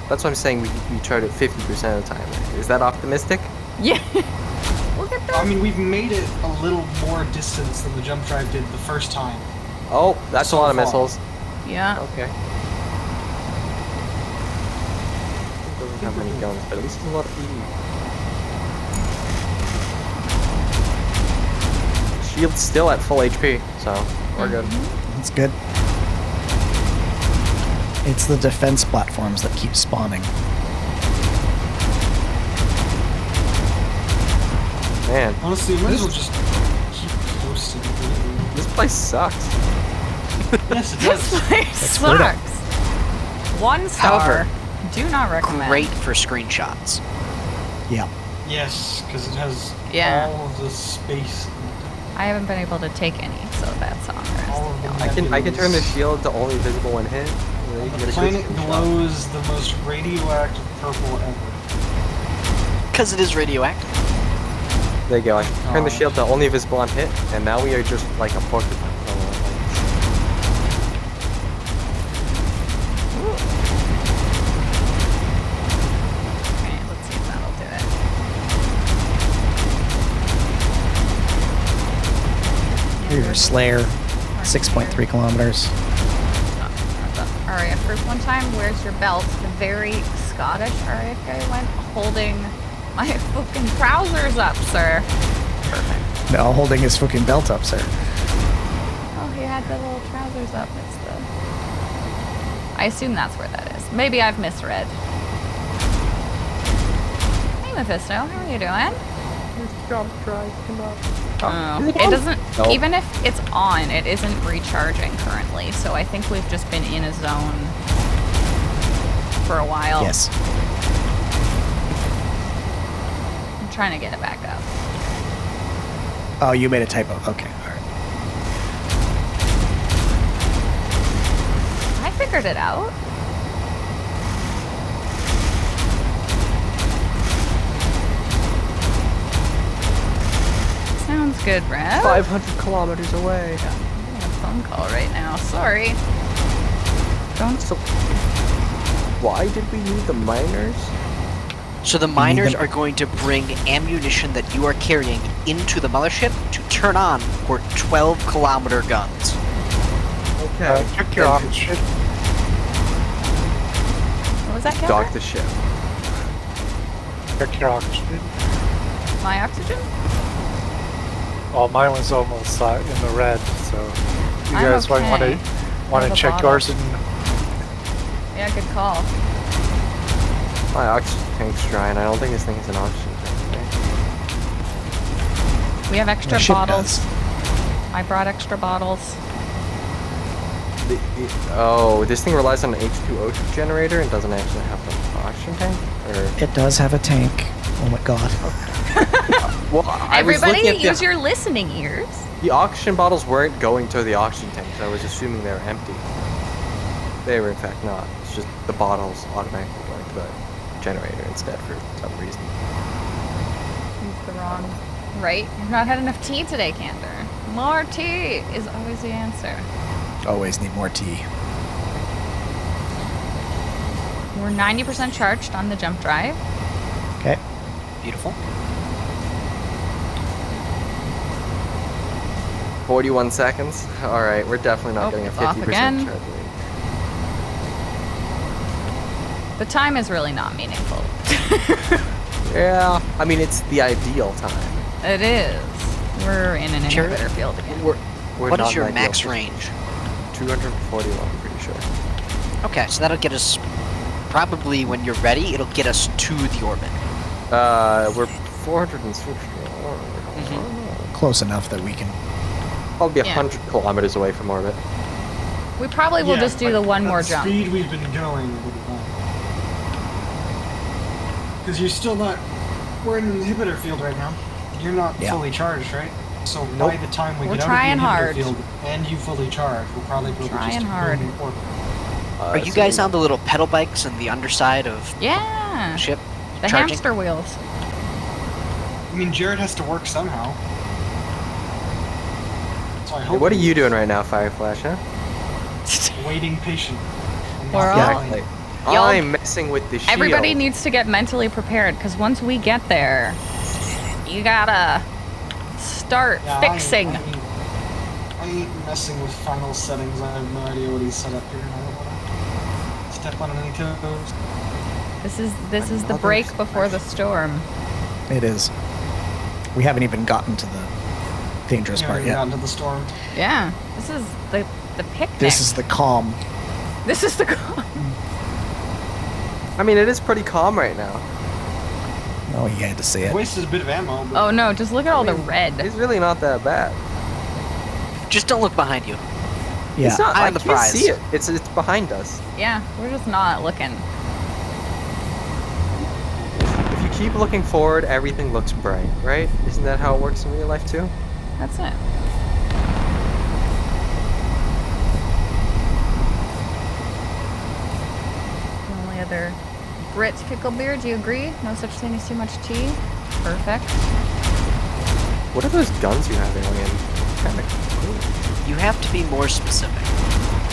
That's what I'm saying, we tried it 50% of the time. Is that optimistic? Yeah. We'll get there. I mean, we've made it a little more distance than the jump drive did the first time. Oh, that's So a lot of far. missiles. Yeah. Okay. It doesn't have many guns, but at least it's a lot of EV. Shield's still at full HP, so we're good. That's good. It's the defense platforms that keep spawning. Man, Honestly, we might as well just keep coasting. this place sucks. Yes, it does. This brutal. sucks. 1 star. However, Do not recommend. Great for screenshots. Yeah. Yes, because it has Yeah. all of the space. I haven't been able to take any, so that's on the All of rest. them. I can turn the shield to only visible when hit. and then you can The get a good planet screenshot. glows the most radioactive purple ever. Because it is radioactive. There you go. I turn the Gosh. shield to only visible on hit, and now we are just like a porcupine. Okay, let's see if that'll do it. Here's your Slayer, 6.3 kilometers. RAF group one time, where's your belt? The very Scottish RAF guy went holding my fucking trousers up, sir. Perfect. No, holding his fucking belt up, sir. Oh, he had the little trousers up. It's the I assume that's where that is. Maybe I've misread. Hey, Mephisto. How are you doing? Jump drive, come on. Oh, it doesn't. Nope. Even if it's on, it isn't recharging currently. So I think we've just been in a zone for a while. Yes. I'm trying to get it back up. Oh, you made a typo. Okay, all right. I figured it out. Sounds good, Rev. 500 kilometers away. I'm getting a phone call right now. Sorry. Don't. So, why did we need the miners? So the miners them- are going to bring ammunition that you are carrying into the mothership to turn on your 12-kilometer guns. Okay. Check your oxygen. What was that, Kevin? Dock the ship. Check your oxygen. My oxygen? Oh, mine was almost in the red, so you I'm guys might want okay. to There's a check bottle. yours and Yeah, good call. My oxygen tank's dry, and I don't think this thing has an oxygen tank. We have extra The ship bottles. does. I brought extra bottles. Oh, this thing relies on an H2O generator and doesn't actually have an oxygen tank? Or... It does have a tank. Oh my god. Well, I was Everybody looking at use your listening ears. The oxygen bottles weren't going to the oxygen tanks. I was assuming they were empty. They were in fact not. It's just the bottles automatically going to the generator instead for some reason. Use the wrong. Right? You've not had enough tea today, Cantor. More tea is always the answer. Always need more tea. We're 90% charged on the jump drive. Okay. Beautiful. 41 seconds? Alright, we're definitely not Oh, getting a it's off 50% again. charge rate. The time is really not meaningful. Yeah, I mean, it's the ideal time. It is. We're in an Sure. inhibitor field again. We're What not is your in ideal max position. range? 241, I'm pretty sure. Okay, so that'll get us, probably when you're ready, it'll get us to the orbit. We're 460. Close enough that we can. Probably Yeah. 100 kilometers away from orbit. We probably will Yeah, just do but the one at more the jump. speed we've been going would be fine. Because you're still not. We're in an inhibitor field right now. You're not Yeah. fully charged, right? So Nope. by the time we We're get out trying of the inhibitor hard. field and you fully charge, we'll probably be able to Trying just hard. boom orbit. Are you guys on the little pedal bikes on the underside of Yeah. the ship? The charging? hamster wheels. I mean, Jared has to work somehow. So I hope. What are you doing right now, Fireflash, huh? Waiting patient. I'm We're not all- lying. Like, Y'all- I'm messing with the shield. Everybody needs to get mentally prepared because once we get there, you gotta start Yeah, fixing. I ain't messing with final settings. I have no idea what he's set up here. I don't want to step on any toes. This is the Another break before the storm. It is. We haven't even gotten to the dangerous You part haven't yet. gotten to the storm. Yeah. This is the picnic. This is the calm. This is the I mean, it is pretty calm right now. Oh, you had to say it. Wasted a bit of ammo, but Oh no, just look at all the It's red. really not that bad. Just don't look behind you. Yeah. It's not. Eye I on the can't prize. see it. It's behind us. Yeah, we're just not looking. If you keep looking forward, everything looks bright, right? Isn't that how it works in real life too? That's it. The only other Brits pickle beer, do you agree? No such thing as too much tea? Perfect. What are those guns you have, Alien? Kind of cool. You have to be more specific.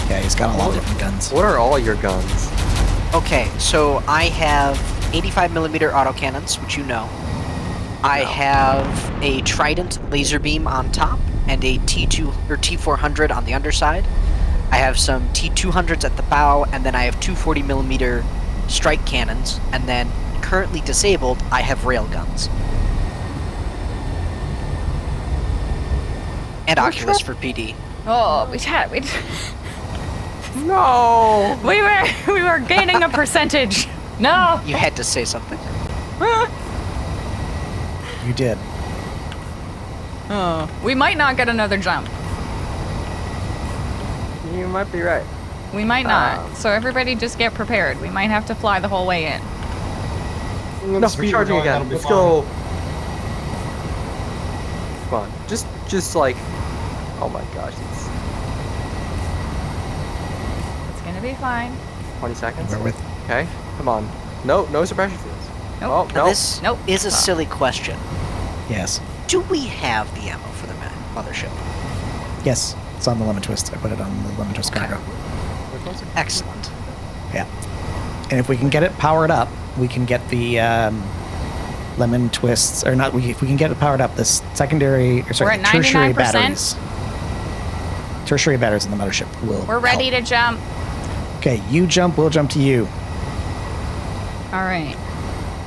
Yeah, he's got a lot of different guns. What are all your guns? Okay, so I have 85mm autocannons, which you know. I have a Trident laser beam on top and a T2 or T400 on the underside. I have some T200s at the bow, and then I have 240mm strike cannons, and then currently disabled, I have rail guns. And Oculus for PD. Oh, No! We were gaining a percentage. No. You had to say something. You did. Oh, we might not get another jump. You might be right. We might not. So everybody just get prepared. We might have to fly the whole way in. No, The we're speed we're charging going, again. that'll be Let's fine. go. Come on. Just like. Oh my gosh. It's It's gonna be fine. 20 seconds. We're with. Okay. Come on. No suppression fields. Nope. Oh, Now no. this Nope. is a silly question. Yes. Do we have the ammo for the mothership? Yes. It's on the lemon twist. I put it on the lemon twist cargo. Excellent. Yeah. And if we can get it powered up, we can get the lemon twists, or not. If we can get it powered up, this secondary, or sorry, We're at tertiary 99%. batteries. Tertiary batteries in the mothership will. We're ready help. to jump. Okay, you jump. We'll jump to you. All right.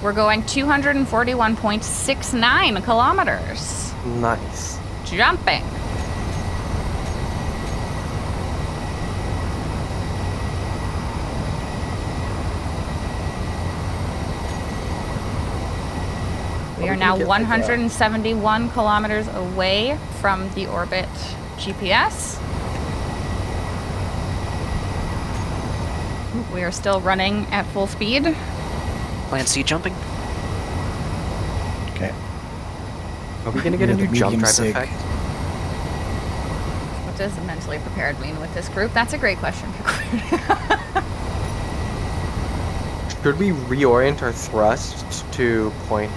We're going 241.69 kilometers. Nice. Jumping. We are now 171 kilometers away from the orbit GPS. We are still running at full speed. Plan C jumping. Okay. Are we gonna get a You're the new jump medium drive sig. effect? What does mentally prepared mean with this group? That's a great question. Should we reorient our thrust to point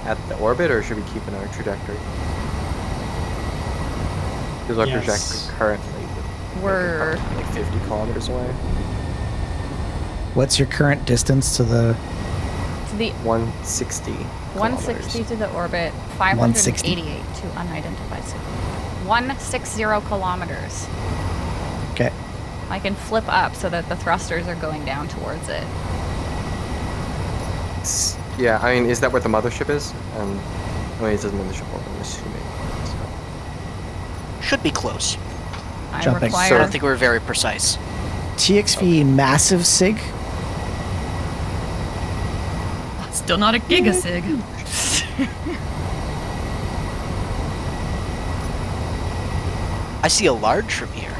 at the orbit, or should we keep in our trajectory? Because our Yes. trajectory currently We're like 50 kilometers away. What's your current distance to the? to the 160. 160 to the orbit, 160. 588 to unidentified city. 160 kilometers. Okay. I can flip up so that the thrusters are going down towards it. Yeah, I mean, is that where the mothership is? I mean, it says mothership, I'm assuming. So. Should be close. I Jumping. I require. don't think we were very precise. TXV massive sig. Still not a gigasig. I see a large from here.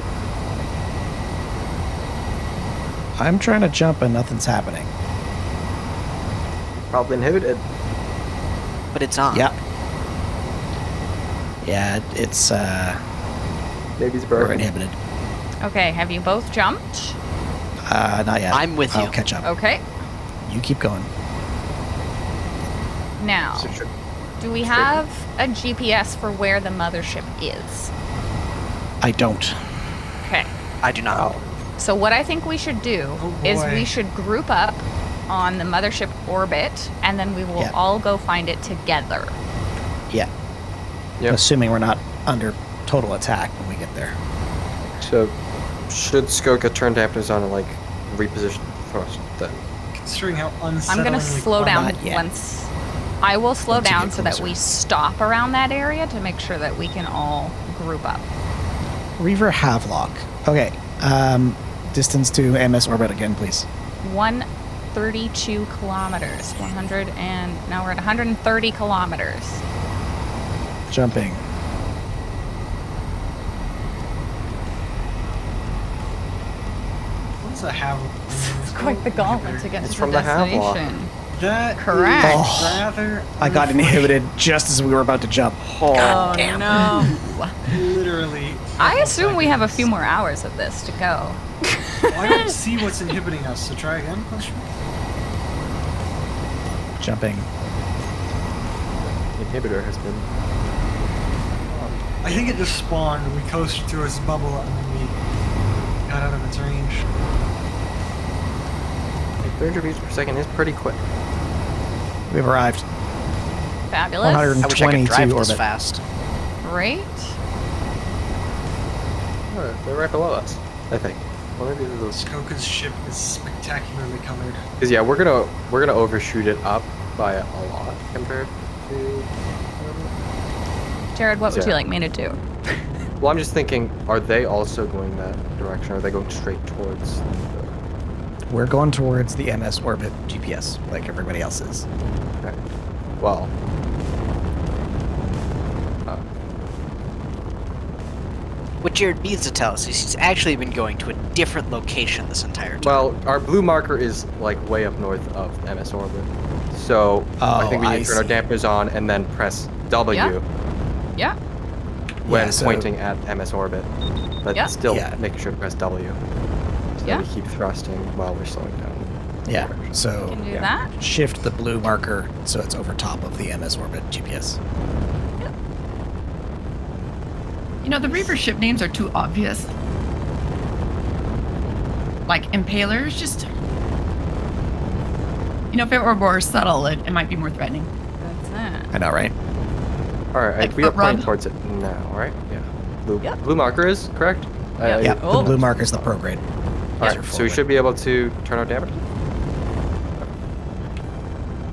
I'm trying to jump and nothing's happening. Probably inhibited. But it's on. Yep. Yeah, it's Maybe it's we're broken. inhibited. Okay, have you both jumped? Not yet. I'm with I'll you. catch up. Okay. You keep going. Now, So should- do we have a GPS for where the mothership is? I don't. Okay. I do not. Oh. So what I think we should do Oh, is boy. we should group up on the mothership orbit, and then we will Yeah. all go find it together. Yeah. Yep. Assuming we're not under total attack when we get there. So, should Skoka turn dampers on and like reposition the thrust then? Considering how I'm unsettling. gonna slow down Not yet. once. I will slow Once you down get so that closer. we stop around that area to make sure that we can all group up. Reaver Havelock. Okay. Distance to MS orbit again, please. 132 kilometers. 100 and now we're at 130 kilometers. Jumping. What's a have? It's quite the gauntlet to get It's to from the the Havelock. destination. That Correct. is Oh. rather. I got inhibited just as we were about to jump. Oh no. Literally. I assume we have a few more hours of this to go. I don't see what's inhibiting us. So try again. Question. Jumping. The inhibitor has been. I think it just spawned. We coasted through its bubble and then we got out of its range. 300 beats per second is pretty quick. We've arrived. Fabulous. 100. I wish I could 22 drive this orbit. fast. Great. Oh, they're right below us, I think. Well, maybe those. Skoka's ship is spectacularly colored. Because yeah, we're gonna overshoot it up by a lot compared to. Jared, what would you Yeah. like me to do? Well, I'm just thinking, are they also going that direction? Or are they going straight towards the... We're going towards the MS orbit GPS, like everybody else is. Okay. Well... What Jared needs to tell us is he's actually been going to a different location this entire time. well, our blue marker is like way up north of MS orbit. So I think we need to turn our dampers on and then press W Yeah. when Yeah, so- pointing at MS orbit. But Yeah. still Yeah. making sure to press W. So Yeah. that we keep thrusting while we're slowing down. Yeah, so Can do Yeah. that. shift the blue marker so it's over top of the MS orbit GPS. You know, the Reaver ship names are too obvious. Like Impalers, just... You know, if it were more subtle, it might be more threatening. That's it. I know, right? Alright, Like we are pointing Rub. towards it now, right? Yeah. Blue, Yep. blue marker is correct? Yep. Yeah, Oh. the blue marker is the prograde. Alright, so we should be able to turn our dampers.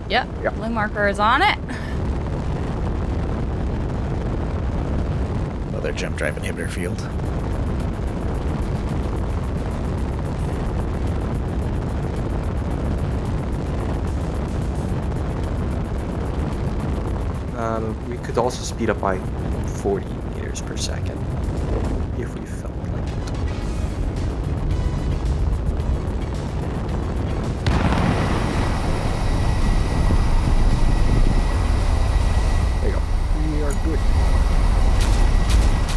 Yep. Yeah. Blue marker is on it. Another jump drive inhibitor field. We could also speed up by 40 meters per second if we felt like it. There you go. We are good.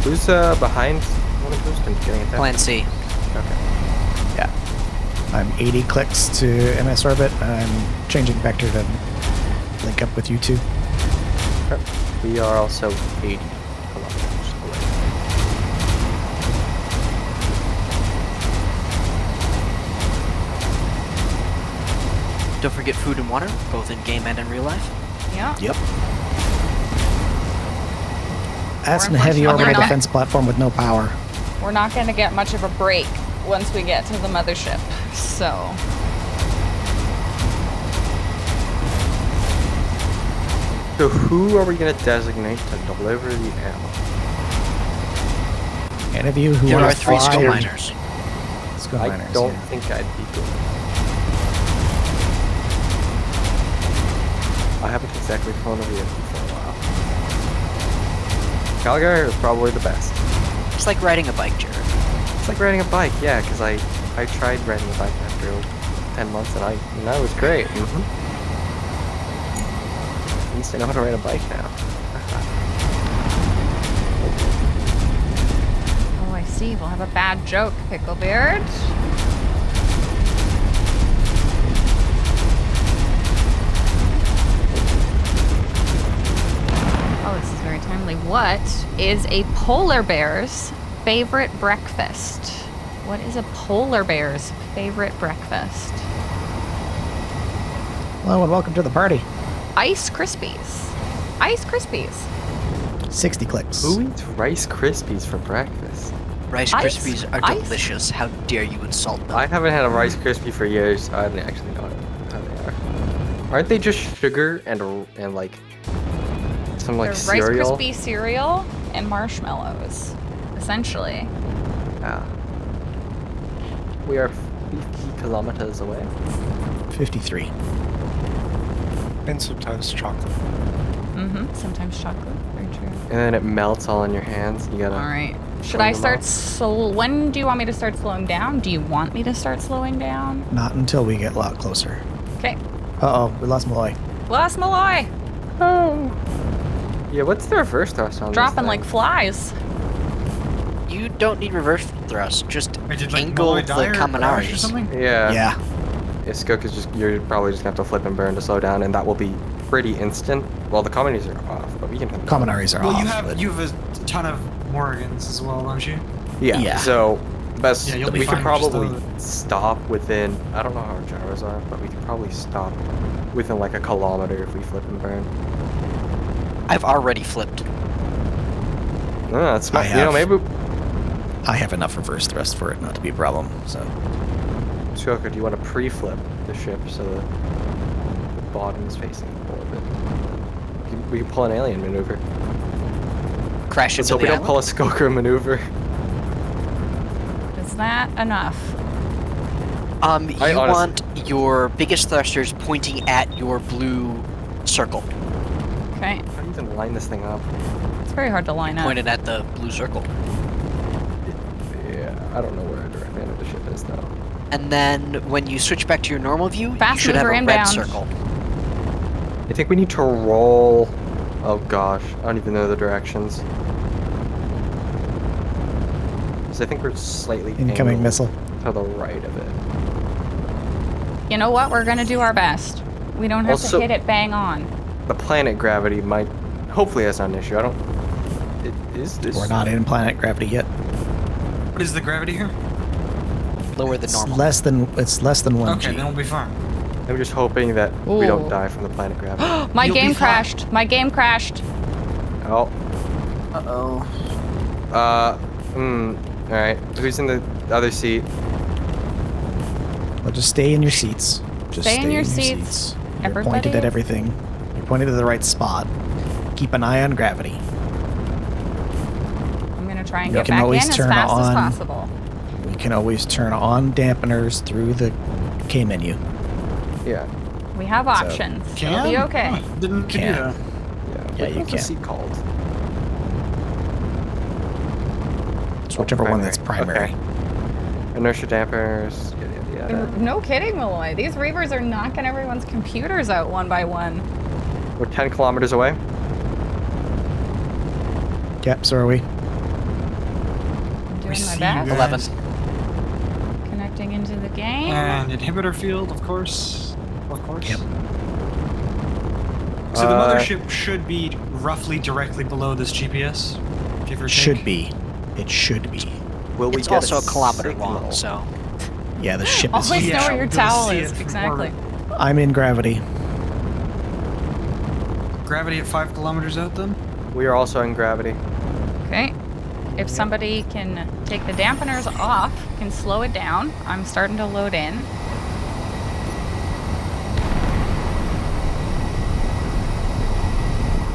Who's behind one of those and getting attacked? Plan C. Okay. Yeah. I'm 80 clicks to MS orbit, and I'm changing vector to link up with you two. Okay. We are also 80 kilometers away. Don't forget food and water, both in game and in real life. Yeah. Yep. That's a More heavy unfortunately, orbital we're not- defense platform with no power. We're not going to get much of a break once we get to the mothership. So, So who are we going to designate to deliver the ammo? Any of you who There want are to 3 fly skull or- miners. Skull I miners, don't yeah. think I'd be good. I haven't exactly flown a vehicle for a while. Calgary is probably the best. It's like riding a bike, Jared. It's like riding a bike, yeah, because I tried riding a bike after 10 months and that was great. At least I know how to ride a bike now. oh, I see. We'll have a bad joke, Picklebeard. Oh, this is very timely. What is a polar bear's favorite breakfast? What is a polar bear's favorite breakfast? Hello and welcome to the party. Ice Krispies. Ice Krispies. 60 clicks. Who eats Rice Krispies for breakfast? Rice Ice- Krispies are ice? delicious. How dare you insult them? I haven't had a Rice Krispie for years. I don't actually know how they are. Aren't they just sugar and like some like They're cereal? Rice Krispie cereal and marshmallows, essentially. Ah. We are 50 kilometers away. 53. And sometimes chocolate. Mm-hmm. Sometimes chocolate. Very true. And then it melts all in your hands. You gotta. All right. Should clean I them start? off. When do you want me to start slowing down? Do you want me to start slowing down? Not until we get a lot closer. Okay. Uh-oh, we lost Malloy. Lost Malloy. Oh. Yeah, what's the reverse thrust on Dropping this like thing? flies. You don't need reverse thrust. Just Wait, did like angle Malloy the die or crash or Kaminaris. something? Yeah. Yeah. Skook is just, you're probably just gonna have to flip and burn to slow down, and that will be pretty instant. Well, the Communities are off, but we can. Commonaries are Well, off. you have but- a ton of Morgans as well, don't you? Yeah. Yeah. So, best Yeah, you'll be we could fine with just probably stop within. I don't know how our gyros are, but we could probably stop within like a kilometer if we flip and burn. I've already flipped. No, that's smart. I You know, have. maybe. I have enough reverse thrust for it not to be a problem, so. Skook, do you want to pre-flip the ship so that the bottom is facing the orbit? We can pull an alien maneuver. crash Let's into hope we the don't pull island. a Skoker maneuver. Is that enough? I You honestly- want your biggest thrusters pointing at your blue circle. Okay. How do you even line this thing up? It's very hard to line up. Pointed at the blue circle. Yeah, I don't know where our direct man of the ship is though. And then when you switch back to your normal view, you Fast should have mover a red inbound. circle. I think we need to roll. Oh gosh, I don't even know the directions. So I think we're slightly Incoming angled missile. to the right of it. You know what? We're gonna do our best. We don't have Also- to hit it bang on. The planet gravity might. Hopefully that's not an issue. I don't. It is this. We're not in planet gravity yet. What is the gravity here? Lower than It's normal. less than 1 Okay, G. then we'll be fine. I'm just hoping that we don't Ooh. die from the planet gravity. My You'll be game fine. crashed. My game crashed. Oh. Uh-oh. Alright. Who's in the other seat? Well, just stay in your seats. Just Stay in your seats. You're Everybody pointed at is- everything. You're pointed to the right spot. Keep an eye on gravity. I'm gonna try and You get can back in always as turn fast as on- possible. We can always turn on dampeners through the K menu. Yeah. We have options. It'll be okay. Huh, didn't Can. do that. Yeah. Yeah, you What's the can. seat called? It's whichever one that's primary. Okay. Inertia dampers. Yada, yada, yada. No kidding, Malloy. These Reavers are knocking everyone's computers out one by one. We're 10 kilometers away. Yep, so are we. I'm doing my see best. you 11. guys. Connecting into the game. And inhibitor field, of course. Of course. Yep. So the mothership should be roughly directly below this GPS, give or take. Should be. It should be. Will we It's get also a kilometer signal? long, so... Yeah, the ship is. Always know where your we'll towel see is. it from Exactly. orbit. I'm in gravity. Gravity at 5 kilometers out then? We are also in gravity. Okay. If somebody can take the dampeners off, can slow it down. I'm starting to load in.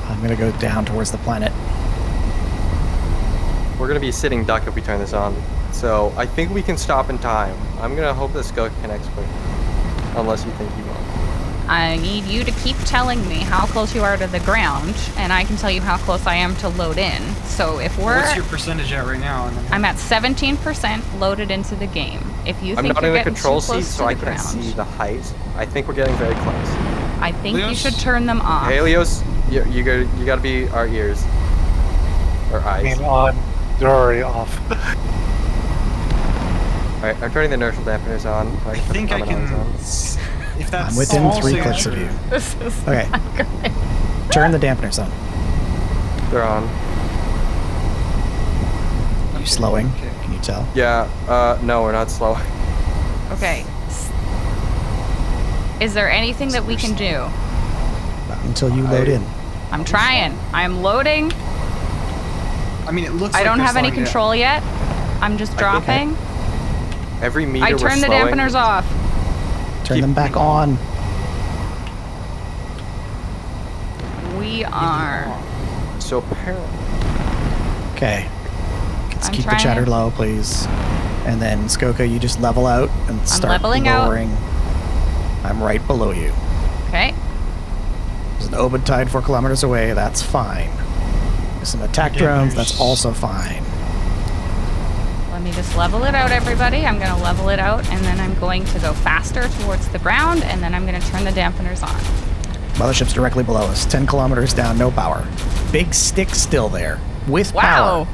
I'm gonna go down towards the planet. We're gonna be sitting duck if we turn this on. So I think we can stop in time. I'm gonna hope this go connects quick. Unless you think you won't. I need you to keep telling me how close you are to the ground, and I can tell you how close I am to load in. So if we're... What's your percentage at right now? And then I'm at 17% loaded into the game. If you I'm think not you're in the getting control too close seat, to so I the can't ground, see the height. I think we're getting very close. I think you Leos? should turn them off. Helios, you gotta be our ears. Or I eyes. mean, on. They're already off. Alright, I'm turning the inertial dampeners on. I think I can... If that's I'm within all 3 clicks of signature- you. This is Okay. not great. Turn the dampeners on. They're on. You slowing? Okay. Can you tell? Yeah, no, we're not slow. Okay. Is there anything that we can do? Not until you load in. I'm trying. I'm loading. I mean, it looks I like don't they're have any slowing down. control yet. I'm just dropping. Every meter I we're turned the slowing- dampeners off. Turn Keep- them back on. We are. So apparently... Okay. Let's I'm keep the trying. chatter low, please. And then Skoka, you just level out and start leveling out. lowering. I'm right below you. Okay. There's an Obid tide 4 kilometers away. That's fine. There's some attack drones. That's also fine. Let me just level it out, everybody. I'm going to level it out, and then I'm going to go faster towards the ground, and then I'm going to turn the dampeners on. Mothership's directly below us. 10 kilometers down, no power. Big stick still there. With Wow. power.